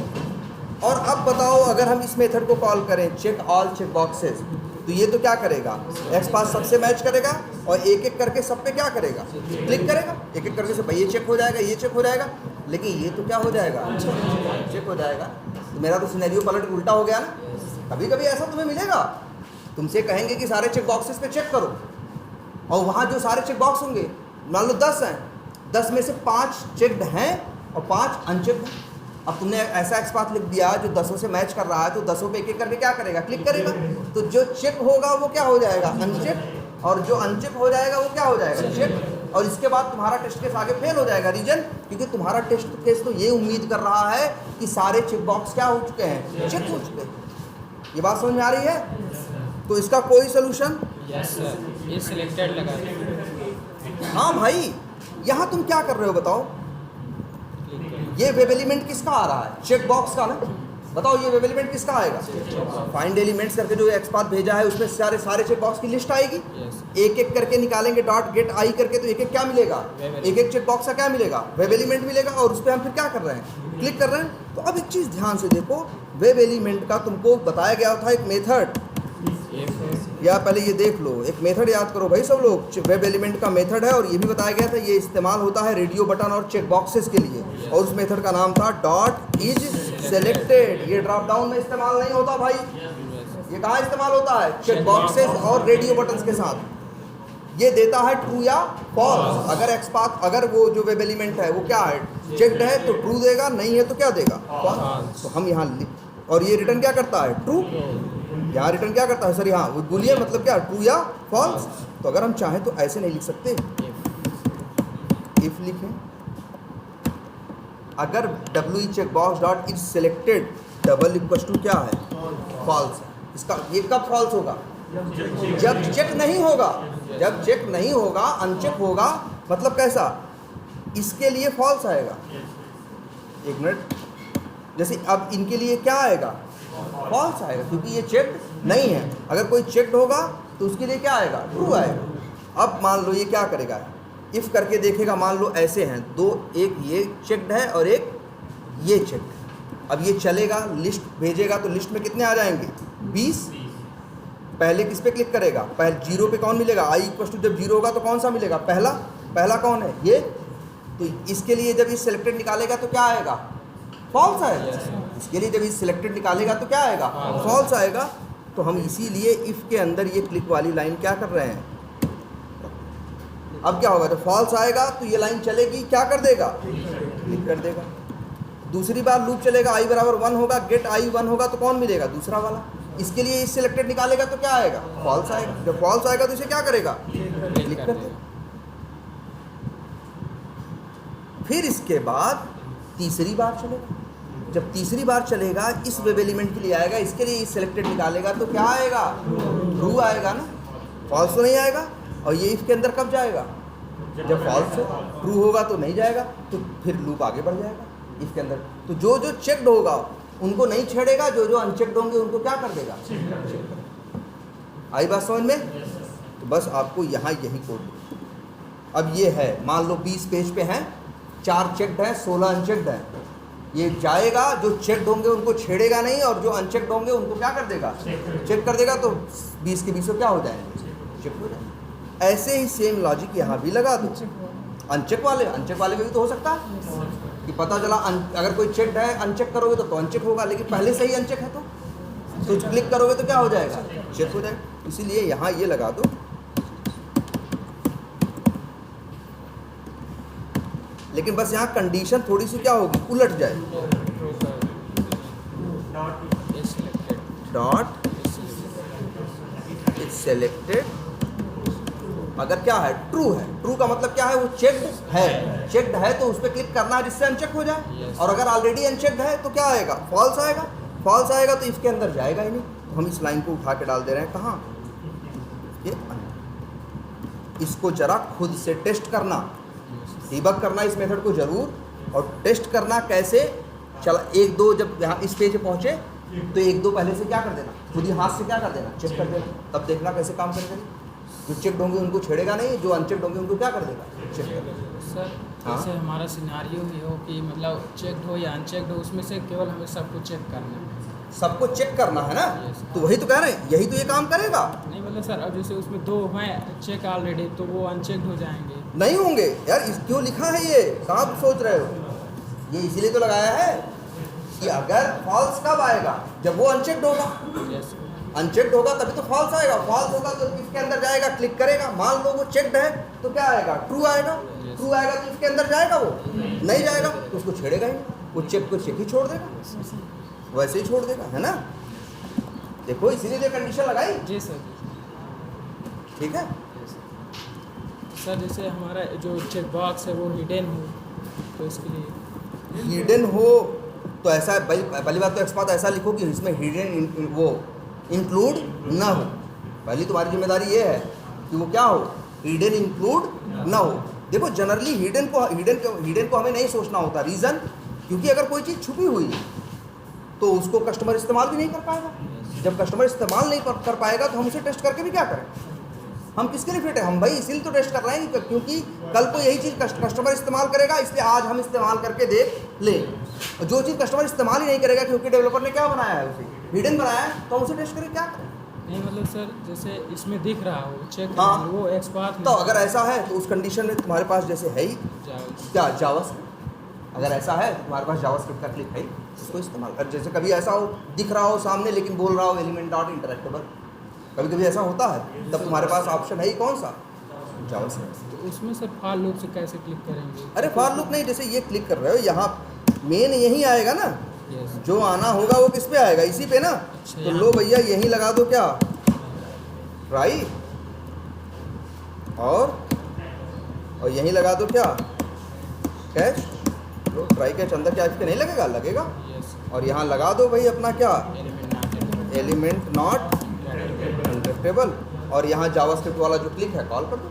और अब बताओ अगर हम इस मेथड को कॉल करें चेक ऑल चेक बॉक्सेस, तो ये तो क्या करेगा, एक्स पाथ सबसे मैच करेगा और एक एक करके सब पे क्या करेगा, क्लिक करेगा, एक एक करके सब ये चेक हो जाएगा, ये चेक हो जाएगा। लेकिन ये तो क्या हो जाएगा, चेक हो जाएगा। तो मेरा तो सिनेरियो पलट के उल्टा हो गया ना। कभी कभी ऐसा तुम्हें मिलेगा, तुमसे कहेंगे कि सारे चेक बॉक्सेस पे चेक करो, और वहाँ जो सारे चेक बॉक्स होंगे मान लो 10 हैं, 10 में से 5 चेक्ड हैं और 5 अनचेक्ड हैं। अब तुमने ऐसा एक्स पाथ लिख दिया जो 10 से मैच कर रहा है, तो 10 पे एक एक करके क्या करेगा, क्लिक करेगा। तो जो चेक होगा वो क्या हो जाएगा, अनचेक, और जो अनचेक हो जाएगा वो क्या हो जाएगा, चेक। और इसके बाद तुम्हारा टेस्ट केस आगे फेल हो जाएगा। रीजन, क्योंकि तुम्हारा टेस्ट केस तो ये उम्मीद कर रहा है कि सारे चेक बॉक्स क्या हो चुके हैं, चेक हो चुके हैं। ये बात समझ में आ रही है? तो इसका कोई सोल्यूशन? यस सर, ये सिलेक्टेड लगा दें। हाँ भाई, यहाँ तुम क्या कर रहे हो बताओ? ये वेब एलिमेंट किसका आ रहा है? चेक बॉक्स का ना। बताओ ये वेब एलिमेंट किसका आएगा? फाइंड एलिमेंट्स करके जो एक्सपाथ भेजा है उसमें सारे चेक बॉक्स की लिस्ट आएगी। एक एक करके निकालेंगे डॉट गेट आई करके, तो एक एक क्या मिलेगा? एक एक चेक बॉक्स का क्या मिलेगा? वेब एलिमेंट मिलेगा। और उस पर हम फिर क्या कर रहे हैं? क्लिक कर रहे हैं। तो अब एक चीज़ ध्यान से देखो, वेब एलिमेंट का तुमको बताया गया था एक मेथड, या पहले ये देख लो, एक मेथड याद करो भाई सब लोग। वेब एलिमेंट का मेथड है और ये भी बताया गया था ये इस्तेमाल होता है रेडियो बटन और चेक बॉक्सेस के लिए, और उस मेथड का नाम था डॉट इज सेलेक्टेड। ये ड्रॉप डाउन में इस्तेमाल नहीं होता भाई, ये कहाँ इस्तेमाल होता है? चेक बॉक्सेस और रेडियो बटन के साथ। ये देता है ट्रू या फॉल्स। अगर एक्सपाथ, अगर वो जो वेब एलिमेंट है वो क्या है, चेक्ड है तो ट्रू देगा, नहीं है तो क्या देगा? फॉल्स। तो हम यहाँ, और ये रिटर्न क्या करता है? ट्रू। यहाँ रिटर्न क्या करता है सर? यहाँ वो बुलियन मतलब क्या? ट्रू या फॉल्स। तो अगर हम चाहें तो ऐसे नहीं लिख सकते, इफ लिखें, अगर W check box dot is selected double equal to क्या है? फॉल्स है। इसका ये कब फॉल्स होगा? जब चेक नहीं होगा। जब चेक नहीं होगा, अनचेक होगा, मतलब कैसा? इसके लिए फॉल्स आएगा। एक मिनट, जैसे अब इनके लिए क्या आएगा? फॉल्स आएगा, क्योंकि ये चेक्ड नहीं है। अगर कोई चेक्ड होगा तो उसके लिए क्या आएगा? ट्रू आएगा। अब मान लो ये क्या करेगा? इफ़ करके देखेगा। मान लो ऐसे हैं दो, एक ये चेक्ड है और एक ये चेक्ड है। अब ये चलेगा, लिस्ट भेजेगा, तो लिस्ट में कितने आ जाएंगे? 20। पहले किस पे क्लिक करेगा? पहले जीरो पे कौन मिलेगा? आई इक्वल टू जब जीरो होगा तो कौन सा मिलेगा? पहला। पहला कौन है? ये। तो इसके लिए जब ये सिलेक्टेड निकालेगा तो क्या आएगा? फॉल्स आएगा। इसके लिए जब ये सिलेक्टेड निकालेगा तो क्या आएगा? फॉल्स आएगा। तो हम इसीलिए इफ़ के अंदर ये क्लिक वाली लाइन क्या कर रहे हैं? अब क्या होगा? जब फॉल्स आएगा तो ये लाइन चलेगी, क्या कर देगा? क्लिक कर देगा। दूसरी बार लूप चलेगा, आई बराबर 1 होगा, गेट आई 1 होगा तो कौन मिलेगा? दूसरा वाला। इसके लिए इस सिलेक्टेड निकालेगा तो क्या आएगा? फॉल्स आएगा। जब फॉल्स आएगा तो इसे क्या करेगा? क्लिक कर देगा। फिर इसके बाद तीसरी बार चलेगा। जब तीसरी बार चलेगा, इस वेब एलिमेंट के लिए आएगा, इसके लिए सिलेक्टेड निकालेगा तो क्या आएगा? ट्रू आएगा ना, फॉल्स तो नहीं आएगा। और ये इफ के अंदर कब जाएगा? जब फॉल्स हो। ट्रू होगा तो नहीं जाएगा, तो फिर लूप आगे बढ़ जाएगा इफ के अंदर। तो जो जो चेक्ड होगा उनको नहीं छेड़ेगा, जो जो अनचेक्ड होंगे उनको क्या कर देगा? आई बात समझ में? तो बस आपको यहाँ यही कोड। अब ये है, मान लो 20 पेज पे हैं, 4 चेक्ड हैं, 16 अनचेक्ड हैं। ये जाएगा, जो चेक्ड होंगे उनको छेड़ेगा नहीं, और जो अनचेक्ड होंगे उनको क्या कर देगा? चेक कर देगा। तो 20 के 20 क्या हो जाएंगे? चेक हो जाएंगे। ऐसे ही सेम लॉजिक यहाँ भी लगा दो। अनचेक वाले में भी तो हो सकता है कि पता चला अगर कोई चेक्ड है, अनचेक करोगे तो अनचेक होगा, लेकिन पहले से ही अनचेक है तो क्लिक करोगे तो क्या हो जाएगा? चेक हो जाएगा। इसीलिए यहाँ ये लगा दो, लेकिन बस यहाँ कंडीशन थोड़ी सी क्या होगी? उलट जाए। डॉट इज सेलेक्टेड अगर क्या है? ट्रू है। ट्रू का मतलब क्या है? वो चेक्ड है। चेक्ड है तो उस पर क्लिक करना है जिससे अनचेक हो जाए। और अगर ऑलरेडी अनचेक्ड है तो क्या आएगा? फॉल्स आएगा। फॉल्स आएगा तो इसके अंदर जाएगा ही नहीं। तो हम इस लाइन को उठा के डाल दे रहे हैं कहाँ? ये इसको जरा खुद से टेस्ट करना, डीबग करना इस मेथड को जरूर, और टेस्ट करना कैसे? चला 1 2 जब यहाँ इस पेज पे पहुँचे तो 1 2 पहले से क्या कर देना? खुद ही हाथ से क्या कर देना? चेक कर देना। तब देखना कैसे काम करेगा। जो चेक्ड होंगे उनको छेड़ेगा नहीं, जो अनचेक्ड होंगे उनको क्या कर देगा? चेक कर देगा। सर जैसे हमारा सिनारियो ये हो कि मतलब चेक्ड हो या अनचेक्ड हो, उसमें से केवल हमें सबको चेक करना है। सबको चेक करना है ना? तो वही तो कह रहे हैं, यही तो ये काम करेगा। नहीं मतलब सर, अब जैसे उसमें 2 हैं चेक ऑलरेडी, तो वो अनचेक्ड हो जाएंगे। नहीं होंगे यार, क्यों लिखा है ये? कहाँ आप सोच रहे हो? ये इसीलिए तो लगाया है कि अगर फॉल्स कब आएगा? जब वो अनचेक्ड होगा। अनचेक्ड होगा तभी तो फॉल्स आएगा। फॉल्स होगा तो इसके अंदर जाएगा, क्लिक करेगा। मान लो वो चेक्ड है तो क्या आएगा? ट्रू आएगा। ट्रू आएगा तो इसके अंदर जाएगा, वो नहीं जाएगा तो उसको छेड़ेगा ही नहीं। वो चेक को चेक ही छोड़ देगा, वैसे ही छोड़ देगा, है ना? देखो इसीलिए कंडीशन लगाई। जी सर। ठीक है। सर जैसे हमारा जो चेक बॉक्स है वो हिडन हो तो इसके लिए हिडन हो तो ऐसा पहली बात तो एक्सपाथ ऐसा लिखो कि इसमें हिडन वो इंक्लूड ना हो। पहली तुम्हारी जिम्मेदारी ये है कि वो क्या हो, हिडन इंक्लूड ना हो। देखो जनरली हिडन को हमें नहीं सोचना होता। रीज़न क्योंकि अगर कोई चीज़ छुपी हुई है तो उसको कस्टमर इस्तेमाल भी नहीं कर पाएगा। जब कस्टमर इस्तेमाल नहीं कर पाएगा तो हम उसे टेस्ट करके भी क्या करें, हम किसके लिए फिट है, हम भाई इसीलिए तो टेस्ट कर रहे हैं क्योंकि कल को यही चीज़ कस्टमर इस्तेमाल करेगा, इसलिए आज हम इस्तेमाल करके देख लें। जो चीज़ कस्टमर इस्तेमाल ही नहीं करेगा क्योंकि डेवलपर ने क्या बनाया है, उसे हिडन बनाया है, तो हम उसे टेस्ट करके क्या करें। नहीं मतलब सर जैसे इसमें दिख रहा हो चेक हाँ, वो एक्सपाथ तो अगर ऐसा है तो उस कंडीशन में तुम्हारे पास जैसे है ही क्या जावास्क्रिप्ट, अगर ऐसा है तो तुम्हारे पास जावास्क्रिप्ट का क्लिक है, उसको इस्तेमाल कर। जैसे कभी ऐसा हो दिख रहा हो सामने लेकिन बोल रहा हो एलिमेंट डॉट इंटरेक्टेबल, कभी कभी ऐसा होता है, तब तुम्हारे पास ऑप्शन है ही कौन सा, जावास्क्रिप्ट। तो उसमें सर फॉर लूप से कैसे क्लिक करेंगे? अरे फॉर लूप नहीं, जैसे ये क्लिक कर रहे हो यहाँ मेन यही आएगा ना, यस जो आना होगा वो किस पे आएगा, इसी पे ना। तो लो भैया यही लगा दो क्या, ट्राई, और यही लगा दो क्या, कैच। लो ट्राई कैच अंदर क्या इसके नहीं लगेगा, लगेगा। यस और यहाँ लगा दो भाई अपना क्या, एलिमेंट नॉट एलिमेंट नॉट इंटरेक्टेबल, और यहाँ जावास्क्रिप्ट वाला जो क्लिक है कॉल कर दो,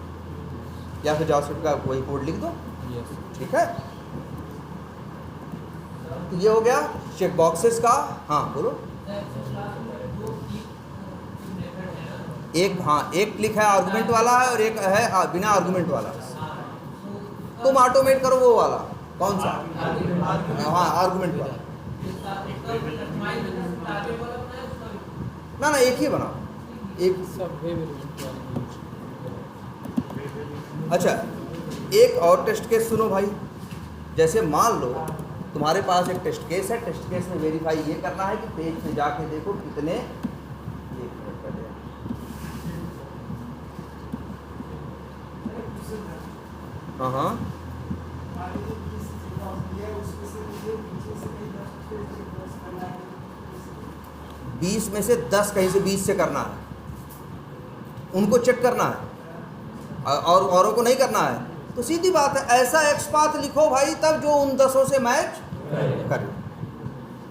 या फिर जावास्क्रिप्ट का वही कोड लिख दो, यस ठीक है। तो ये हो गया चेक बॉक्सेस का। हाँ बोलो। एक क्लिक है आर्गुमेंट वाला है और एक है बिना आर्गुमेंट वाला। तुम ऑटोमेट करो वो वाला, कौन सा, हाँ आर्गुमेंट वाला। ना एक ही बनाओ, एक। सब वेब एलिमेंट वाले। अच्छा एक और टेस्ट केस सुनो भाई। जैसे मान लो तुम्हारे पास एक टेस्ट केस है, टेस्ट केस में वेरीफाई ये करना है कि पेज पे जाके देखो कितने, एक मिनट पहले, हाँ 20 में से 10 कहीं से 20 से करना है, उनको चेक करना है और औरों को नहीं करना है। तो सीधी बात है, ऐसा एक्सपाथ लिखो भाई तब जो उन 10 से मैच करे,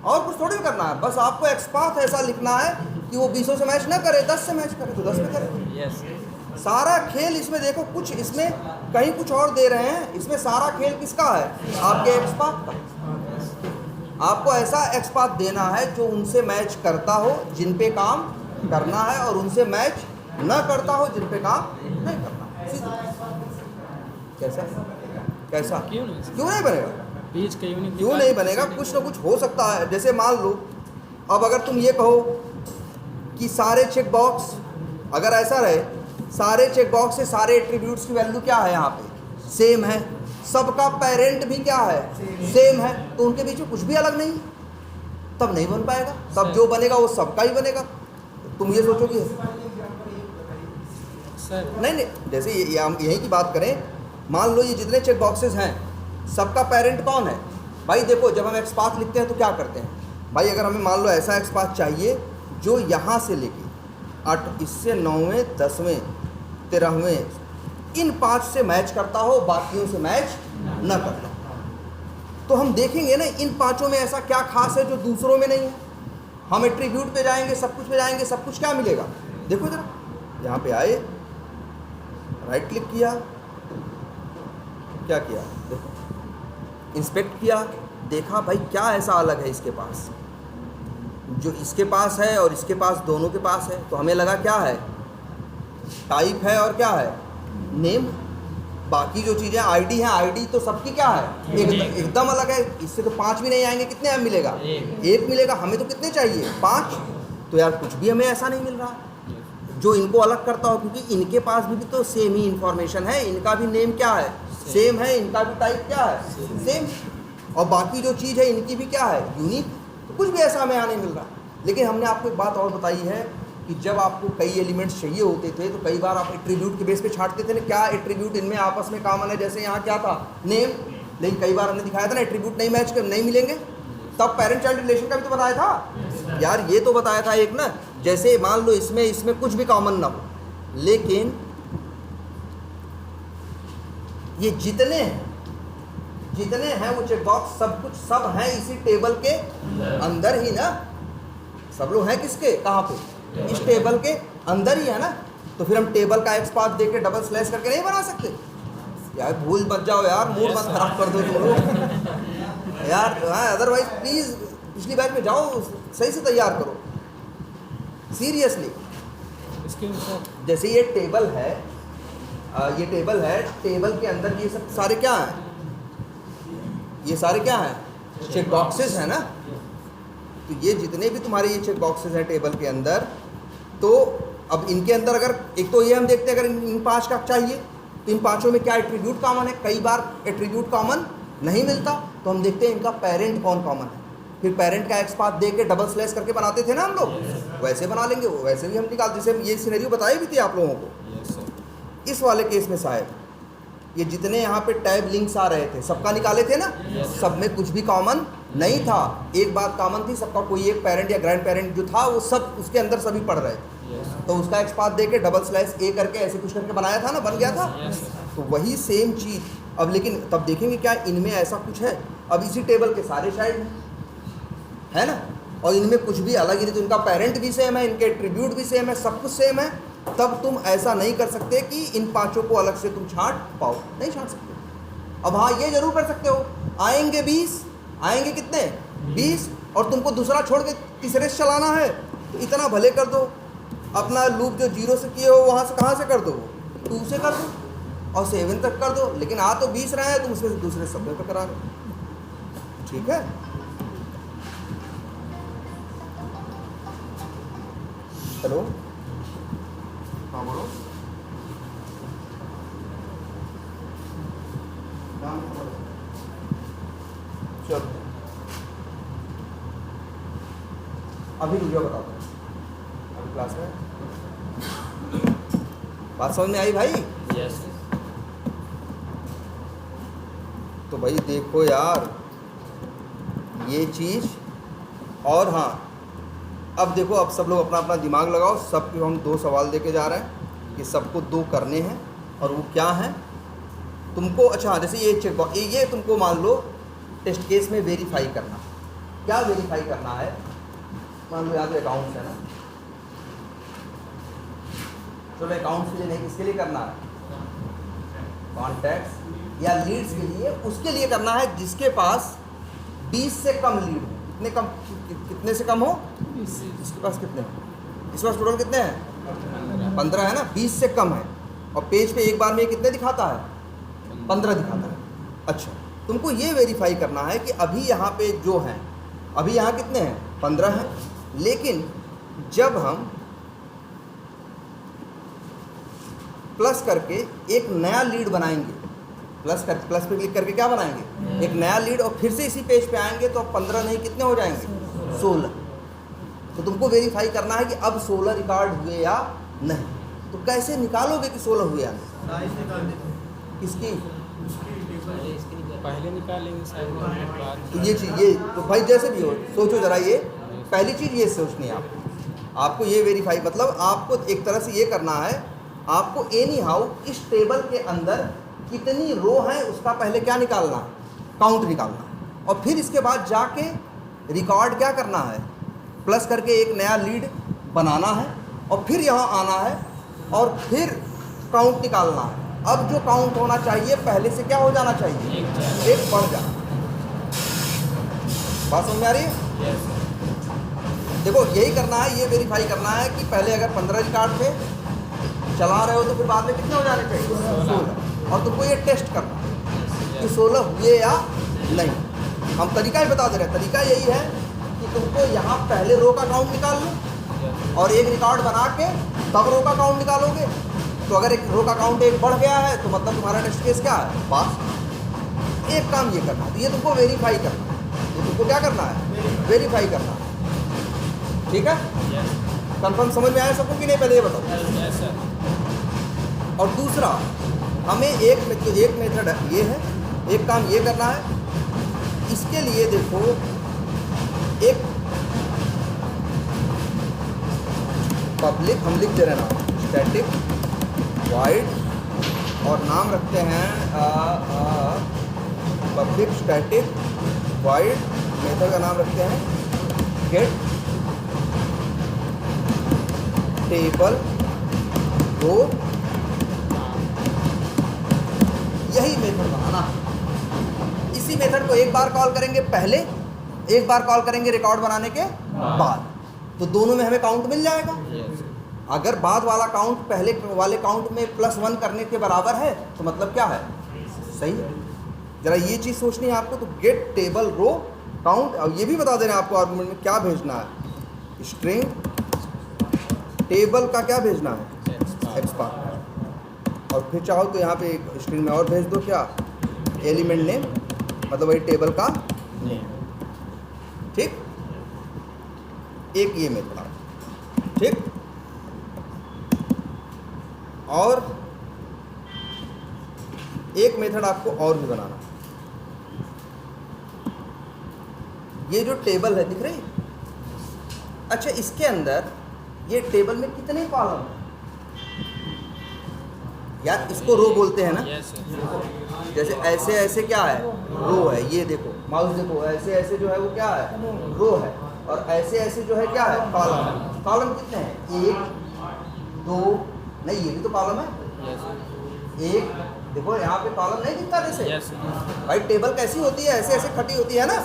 और कुछ थोड़ी करना है। बस आपको एक्सपाथ ऐसा लिखना है कि वो 20 से मैच ना करे, 10 से मैच करे तो 10 पे करे। यस सारा खेल इसमें देखो, कुछ इसमें कहीं कुछ और दे रहे हैं, इसमें सारा खेल किसका है, आपके एक्सपाथ का। आपको ऐसा एक्सपाथ देना है जो उनसे मैच करता हो जिन पे काम करना है, और उनसे मैच न करता हो जिन पे काम नहीं करना है। कैसा कैसा क्यों नहीं बनेगा, बीच क्यों नहीं बनेगा, कुछ ना कुछ हो सकता है। जैसे मान लो अब अगर तुम ये कहो कि सारे चेक बॉक्स, अगर ऐसा रहे सारे चेक बॉक्स से सारे एट्रीब्यूट्स की वैल्यू क्या है, यहाँ पे सेम है, सबका पेरेंट भी क्या है, सेम है, तो उनके बीच में कुछ भी अलग नहीं, तब नहीं बन पाएगा। तब जो बनेगा वो सबका ही बनेगा। तुम ये सोचोगे सर नहीं, जैसे हम यही की बात करें, मान लो ये जितने चेक बॉक्सेस हैं सबका पेरेंट कौन है भाई। देखो जब हम एक्सपाथ लिखते हैं तो क्या करते हैं भाई, अगर हमें मान लो ऐसा एक्सपाथ चाहिए जो यहाँ से लेके 8 इससे 9वें 10वें 13वें इन 5 से मैच करता हो, बाकियों से मैच न करता हो, तो हम देखेंगे ना इन 5 में ऐसा क्या खास है जो दूसरों में नहीं है। हम एट्रीब्यूट पे जाएंगे, सब कुछ पे जाएंगे, सब कुछ क्या मिलेगा, देखो जरा यहाँ पे आए, राइट क्लिक किया, क्या किया, देखो इंस्पेक्ट किया, देखा भाई क्या ऐसा अलग है इसके पास, जो इसके पास है और इसके पास, दोनों के पास है। तो हमें लगा क्या है, टाइप है और क्या है, नेम। बाकी जो चीज़ें आईडी हैं, आईडी तो सबकी क्या है, एकदम अलग है। इससे तो 5 भी नहीं आएंगे, कितने हमें मिलेगा, एक मिलेगा। हमें तो कितने चाहिए, 5। तो यार कुछ भी हमें ऐसा नहीं मिल रहा जो इनको अलग करता हो, क्योंकि इनके पास भी तो सेम ही इंफॉर्मेशन है, इनका भी नेम क्या है, सेम है, इनका भी टाइप क्या है, सेम, और बाकी जो चीज़ है इनकी भी क्या है, यूनिक। तो कुछ भी ऐसा हमें यहाँ नहीं मिल रहा। लेकिन हमने आपको एक बात और बताई है कि जब आपको कई एलिमेंट्स चाहिए होते थे तो कई बार आप एट्रीब्यूट के बेस पे छांटते थे ना, क्या एट्रीब्यूट इनमें आपस में कॉमन है। जैसे यहाँ क्या था, नेम, लेकिन कई बार हमने दिखाया था ना एट्रीब्यूट नहीं मैच कर, नहीं मिलेंगे, तब पेरेंट चाइल्ड रिलेशन का भी तो बताया था यार, ये तो बताया था एक ना। जैसे मान लो इसमें कुछ भी कॉमन ना हो, लेकिन ये जितने हैं वो चेक बॉक्स सब कुछ सब हैं इसी टेबल के अंदर ही ना। सब लोग हैं किसके, कहाँ पे, इस टेबल के अंदर ही है ना। तो फिर हम टेबल का एक्स पाथ दे के डबल स्लैश करके नहीं बना सकते यार। भूल मत जाओ यार, मूड मत खराब कर दो तुम लोग यार। हाँ, अदरवाइज प्लीज पिछली बैच में जाओ, सही से तैयार करो सीरियसली। इसके ऊपर जैसे ये टेबल है, टेबल के अंदर ये सब सारे क्या हैं, ये सारे क्या हैं, चेक बॉक्सेस हैं ना। तो ये जितने भी तुम्हारे ये चेक बॉक्सेस हैं टेबल के अंदर, तो अब इनके अंदर अगर एक तो ये हम देखते हैं अगर इन 5 का चाहिए तो इन 5 में क्या एट्रीब्यूट कॉमन है। कई बार एट्रीब्यूट कॉमन नहीं मिलता तो हम देखते हैं इनका पेरेंट कौन कॉमन है। फिर पेरेंट का एक्स पाथ दे के डबल स्लैश करके बनाते थे ना हम लोग, वैसे बना लेंगे। वो वैसे भी हम निकालते, जैसे ये सिनेरियो बताई भी थी आप लोगों को। इस वाले केस में शायद ये जितने यहाँ पे टैब लिंक्स आ रहे थे सबका निकाले थे ना, सब में कुछ भी कॉमन नहीं था। एक बात कॉमन थी, सबका कोई एक पेरेंट या ग्रैंड पेरेंट जो था वो सब उसके अंदर सभी पढ़ रहे थे। तो उसका एक्स पाथ दे के डबल स्लैश ए करके ऐसे कुछ करके बनाया था ना, बन गया था। तो वही सेम चीज़ अब, लेकिन तब देखेंगे क्या इनमें ऐसा कुछ है। अब इसी टेबल के सारे साइड है ना, और इनमें कुछ भी अलग ही नहीं, तो इनका पेरेंट भी सेम है, इनके एट्रीब्यूट भी सेम है, सब कुछ सेम है। तब तुम ऐसा नहीं कर सकते कि इन 5 को अलग से तुम छांट पाओ, नहीं छांट सकते। अब हाँ, ये जरूर कर सकते हो, आएंगे 20, आएंगे कितने 20, और तुमको दूसरा छोड़ के तीसरे से चलाना है तो इतना भले कर दो, अपना लूप जो 0 से किए हो वहाँ से कहाँ से कर दो, 2 से कर दो और 7 तक कर दो। लेकिन आ तो 20 रहे हैं, तुम उसमें से दूसरे शब्द पर करा दो, ठीक है। हेलो, हाँ बोलो। चलो अभी रुझान बताता हूँ, अभी क्लास में बात समझ में आई भाई? यस। तो भाई देखो यार ये चीज़, और हाँ अब देखो, अब सब लोग अपना अपना दिमाग लगाओ। सबको हम 2 सवाल देके जा रहे हैं कि सबको 2 करने हैं, और वो क्या हैं तुमको। अच्छा, जैसे ये चेक बॉक्स, ये तुमको मान लो टेस्ट केस में वेरीफाई करना। क्या वेरीफाई करना है, मान लो यहाँ तो अकाउंट्स है ना, चलो अकाउंट्स के लिए नहीं, किसके लिए करना है, कॉन्टैक्ट्स या लीड्स के लिए। उसके लिए करना है जिसके पास 20 से कम लीड हो। कितने से कम हो, इसके पास कितने हैं, इसके पास टोटल कितने हैं, 15 है ना, 20 से कम है। और पेज पे एक बार में कितने दिखाता है, 15 दिखाता है। अच्छा, तुमको ये वेरीफाई करना है कि अभी यहाँ पे जो हैं, अभी यहाँ कितने हैं, 15 हैं। लेकिन जब हम प्लस करके एक नया लीड बनाएंगे, प्लस पे क्लिक करके क्या बनाएंगे, एक नया लीड, और फिर से इसी पेज पे आएंगे तो अब 15 नहीं, कितने हो जाएंगे, 16। तो तुमको वेरीफाई करना है कि अब 16 रिकॉर्ड हुए या नहीं। तो कैसे निकालोगे कि 16 हुए या नहीं, किसकी, पहले निकालेंगे शायद। तो ये चीज़, ये तो भाई जैसे भी हो सोचो ज़रा। ये पहली चीज़ ये सोचनी है आपको ये वेरीफाई, मतलब आपको एक तरह से ये करना है, आपको एनी हाउ इस टेबल के अंदर कितनी रो है उसका पहले क्या निकालना है, काउंट निकालना है। और फिर इसके बाद जाके रिकॉर्ड क्या करना है, प्लस करके एक नया लीड बनाना है, और फिर यहाँ आना है और फिर काउंट निकालना है। अब जो काउंट होना चाहिए पहले से क्या हो जाना चाहिए, एक बढ़ जाना। बात समझ में आ रही है? देखो यही करना है, ये वेरीफाई करना है कि पहले अगर 15 रिकॉर्ड थे, चला रहे हो तो फिर बाद में कितने हो जाने चाहिए, 16। और तुमको ये टेस्ट करना है कि 16 हुए या नहीं। हम तरीका ही बता दे रहे हैं, तरीका यही है कि तुमको यहाँ पहले रो का काउंट निकाल लो और एक रिकॉर्ड बना के तब रो का काउंट निकालोगे। तो अगर एक रो का काउंट 1 बढ़ गया है तो मतलब तुम्हारा टेस्ट केस क्या है, पास। एक काम ये करना है, तो ये तुमको वेरीफाई करना है, ये तुमको क्या करना है, वेरीफाई करना है, ठीक है। कंफर्म समझ में आया सबको कि नहीं, पहले ये बताओ। और दूसरा, हमें एक मेथड ये है, एक काम ये करना है। इसके लिए देखो, एक पब्लिक हम लिख दे रहे ना, स्टैटिक वाइड और नाम रखते हैं पब्लिक स्टैटिक वॉइड, मेथड का नाम रखते हैं गेट टेबल रो। यही मेथड बनाना है। इसी मेथड को एक बार कॉल करेंगे पहले, एक बार कॉल करेंगे रिकॉर्ड बनाने के बाद, तो दोनों में हमें काउंट मिल जाएगा। अगर बाद वाला काउंट पहले वाले काउंट में +1 करने के बराबर है तो मतलब क्या है, सही है। जरा ये चीज़ सोचनी है आपको। तो गेट टेबल रो काउंट, और ये भी बता देना आपको आर्गुमेंट में क्या भेजना है। स्ट्रिंग टेबल का क्या भेजना है, एक्सपांड, और फिर चाहो तो यहाँ पे एक स्ट्रिंग में और भेज दो क्या, एलिमेंट नेम, मतलब वही टेबल का नेम। ठीक, एक ये मेथड आ, ठीक। और एक मेथड आपको और भी बनाना है। ये जो टेबल है दिख रही, अच्छा इसके अंदर ये टेबल में कितने कॉलम है यार, इसको रो बोलते हैं ना। जैसे ऐसे ऐसे क्या है, रो है। ये देखो माउस देखो, ऐसे ऐसे जो है वो क्या है, रो है। और ऐसे ऐसे जो है क्या है, कॉलम है। कॉलम कितने हैं, 1 2, नहीं ये भी तो कॉलम है। एक देखो यहाँ पे कॉलम नहीं दिखता जैसे भाई, टेबल कैसी होती है, ऐसे ऐसे खटी होती है ना।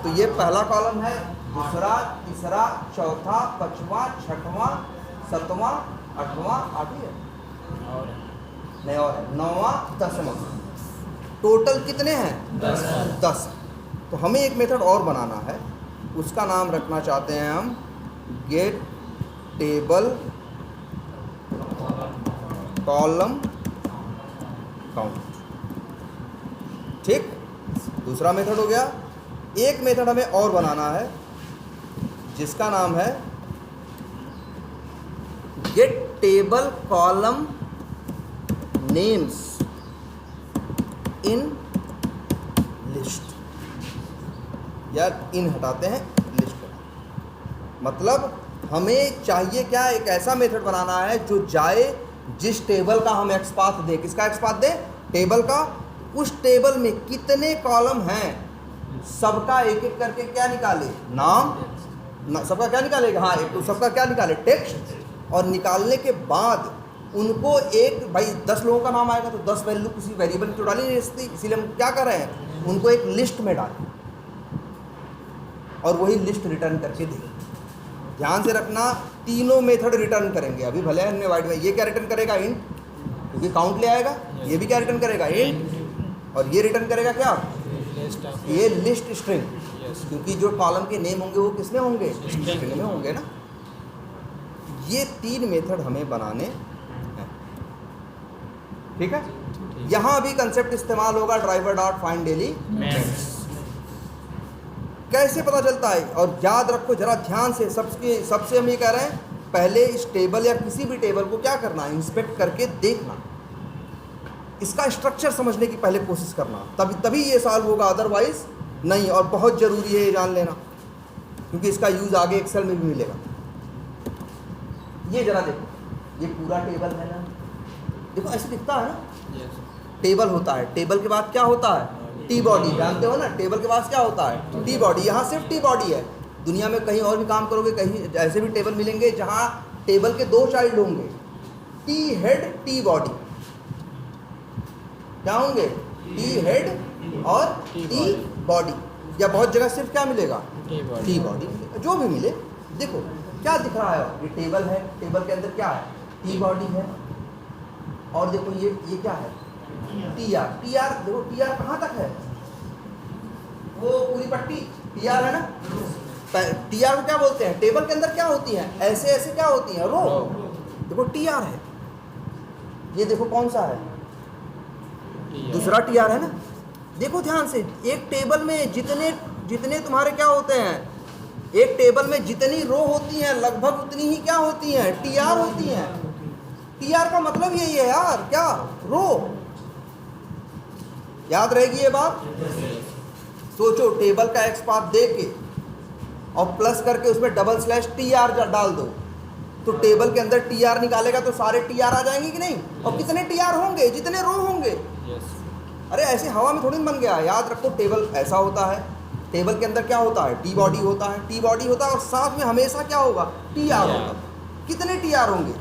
तो ये पहला कॉलम है, दूसरा, तीसरा, चौथा, पांचवा, छठवां, सातवां, आठवां, आठवीं है नहीं और है, 9वां, 10वां। टोटल कितने हैं, 10। तो हमें एक मेथड और बनाना है, उसका नाम रखना चाहते हैं हम गेट टेबल कॉलम काउंट। ठीक, दूसरा मेथड हो गया। एक मेथड हमें और बनाना है जिसका नाम है get table column names in list, या इन हटाते हैं, लिस्ट। मतलब हमें चाहिए क्या, एक ऐसा मेथड बनाना है जो जाए जिस टेबल का हम एक्सपाथ दें, किसका एक्सपाथ दें, टेबल का, उस टेबल में कितने कॉलम हैं सबका एक एक करके क्या निकाले, नाम सबका क्या निकालेगा, हाँ एक तो सबका क्या निकाले, टेक्स्ट। और निकालने के बाद उनको एक, भाई 10 लोगों का नाम आएगा तो 10 वैल्यू किसी वेरिएबल में तो डाली नहीं सकती, इसीलिए हम क्या कर रहे हैं, उनको एक लिस्ट में डालें और वही लिस्ट रिटर्न करके दें। ध्यान से रखना, तीनों मेथड रिटर्न करेंगे। अभी भले हमने वाइड में ये क्या रिटर्न करेगा, इंट, क्योंकि काउंट ले आएगा। ये भी क्या रिटर्न करेगा, इंट। और ये रिटर्न करेगा क्या, ये लिस्ट स्ट्रिंग, क्योंकि जो कॉलम के नेम होंगे वो किसमें होंगे, स्ट्रिंग में होंगे ना। ये 3 मेथड हमें बनाने हैं, ठीक है। यहाँ भी कंसेप्ट इस्तेमाल होगा ड्राइवर डॉट फाइंड डेली। कैसे पता चलता है, और याद रखो जरा ध्यान से, सबसे हम ये कह रहे हैं, पहले इस टेबल या किसी भी टेबल को क्या करना, इंस्पेक्ट करके देखना, इसका स्ट्रक्चर समझने की पहले कोशिश करना, तभी ये सॉल्व होगा, अदरवाइज नहीं। और बहुत ज़रूरी है ये जान लेना, क्योंकि इसका यूज़ आगे एक्सेल में भी मिलेगा। ये जरा देखो, ये पूरा टेबल है ना, देखो ऐसे दिखता है ना, टेबल होता है, टेबल के बाद क्या होता है, टी बॉडी, जानते हो ना, टेबल के पास क्या होता है, टी बॉडी। यहाँ सिर्फ टी बॉडी है, दुनिया में कहीं और भी काम करोगे, कहीं ऐसे भी टेबल मिलेंगे जहाँ टेबल के 2 चाइल्ड होंगे, टी हेड टी बॉडी, क्या होंगे, टी हेड और टी बॉडी। या बहुत जगह सिर्फ क्या मिलेगा, टी बॉडी, जो भी मिले। देखो क्या दिख रहा है, ये टेबल है, टेबल के अंदर क्या है, टी बॉडी है, और देखो ये क्या है, टी आर। टी आर देखो, टी आर कहाँ तक है, वो पूरी पट्टी टी आर है ना। टी आर को क्या बोलते हैं, टेबल के अंदर क्या होती है, ऐसे ऐसे क्या होती है, रो। देखो टी आर है, ये देखो कौन सा है, दूसरा टी आर है ना। देखो ध्यान से, एक टेबल में जितने तुम्हारे क्या होते हैं, एक टेबल में जितनी रो होती हैं लगभग उतनी ही क्या होती हैं, टी आर होती हैं। टी आर का मतलब यही है यार, क्या, रो। याद रहेगी ये बात। सोचो, टेबल का एक्स पाथ दे के और प्लस करके उसमें डबल स्लैश टी आर डाल दो, तो टेबल के अंदर टी आर निकालेगा तो सारे टी आर आ जाएंगे कि नहीं? और कितने टी आर होंगे? जितने रो होंगे। यस अरे ऐसे हवा में थोड़ी बन गया। याद रखो टेबल ऐसा होता है, टेबल के अंदर क्या होता है? टी बॉडी होता है, टी बॉडी होता है और साथ में हमेशा क्या होगा? टी आर होगा। कितने टी आर होंगे?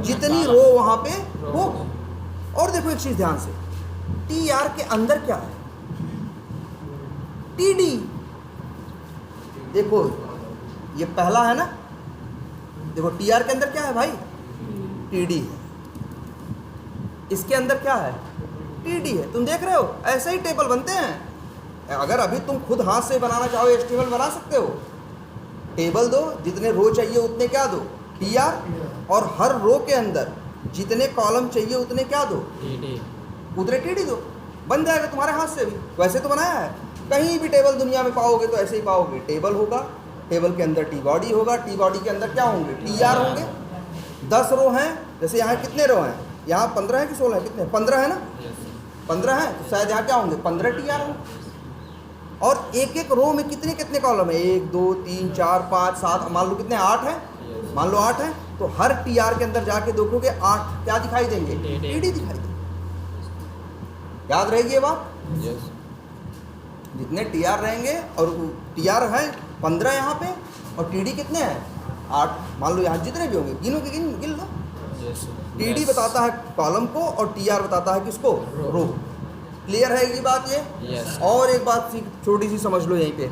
जितनी रो वहाँ पे होगी। और देखो एक चीज़ ध्यान से, टी आर के अंदर क्या है? T D. देखो ये पहला है ना, देखो टी आर के अंदर क्या है भाई? टी डी है। इसके अंदर क्या है? टी डी है। तुम देख रहे हो ऐसे ही टेबल बनते हैं। अगर अभी तुम खुद हाथ से बनाना चाहो HTML बना सकते हो। टेबल दो, जितने रो चाहिए उतने क्या दो? T R. और हर रो के अंदर जितने कॉलम चाहिए उतने क्या दो? उतने टी डी दो। बन जाएगा तुम्हारे हाथ से भी। वैसे तो बनाया है, कहीं भी टेबल दुनिया में पाओगे तो ऐसे ही पाओगे। टेबल होगा, टेबल के अंदर टी बॉडी होगा, टी बॉडी के अंदर क्या होंगे? टी आर होंगे। 10 रो हैं, जैसे यहाँ कितने रो हैं? यहाँ 15 है कि 16 है? कितने? 15 है ना? 15 है तो शायद यहाँ क्या होंगे? 15 टी आर होंगे। और एक एक रो में कितने कितने कॉलम है? 1 2 3 4 5 7, मान लो कितने? 8 है। मान लो 8 है तो हर टी आर के अंदर जाके देखोगे 8 क्या दिखाई देंगे? टी डी दिखाई देंगे। याद रहेगी ये बात? जितने टी आर रहेंगे, और टी आर है 15 यहाँ पे, और टी डी कितने हैं? 8। मान लो यहाँ जितने भी होंगे गिनो के गिन लो। टी डी बताता है कॉलम को और टी आर बताता है किसको? रो। क्लियर है ये बात? ये Yes. और एक बात छोटी सी समझ लो यहीं पे।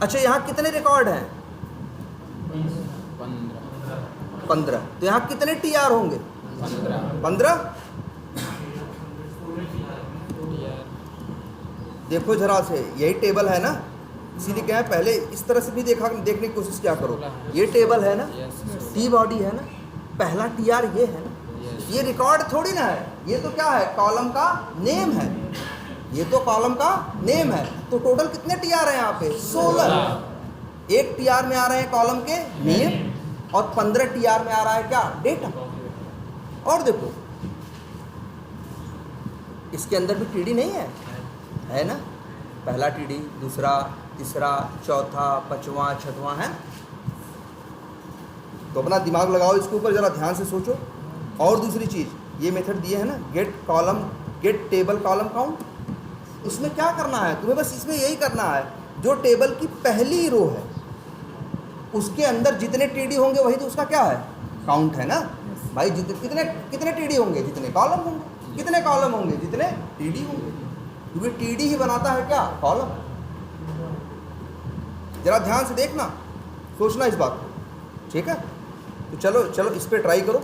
अच्छा यहाँ कितने रिकॉर्ड हैं? 15। तो यहाँ कितने टी आर होंगे? 15। देखो जरा से, यही टेबल है ना, इसीलिए क्या है, पहले इस तरह से भी देखने की कोशिश क्या करो। ये टेबल है ना, टी बॉडी है ना, पहला टी आर ये है ना, ये रिकॉर्ड थोड़ी ना है, ये तो क्या है? कॉलम का नेम है। ये तो कॉलम का नेम है। तो टोटल कितने टी आर है यहाँ पे? 16। एक टी आर में आ रहे हैं कॉलम के नेम और 15 टी आर में आ रहा है क्या? डेटा। और देखो इसके अंदर भी टी डी नहीं है ना? पहला टी डी, दूसरा, तीसरा, चौथा, पांचवा, छठवां है। तो अपना दिमाग लगाओ इसके ऊपर, ज़रा ध्यान से सोचो। और दूसरी चीज़, ये मेथड दिए है ना, गेट टेबल कॉलम काउंट। इसमें क्या करना है तुम्हें? बस इसमें यही करना है, जो टेबल की पहली रो है उसके अंदर जितने टीडी होंगे वही तो उसका क्या है? काउंट है ना भाई। कितने टीडी होंगे जितने कॉलम होंगे, कितने कॉलम होंगे जितने टीडी होंगे, क्योंकि टीडी ही बनाता है क्या? कॉलम। जरा ध्यान से देखना, सोचना इस बात को, ठीक है? तो चलो इस पे ट्राई करो।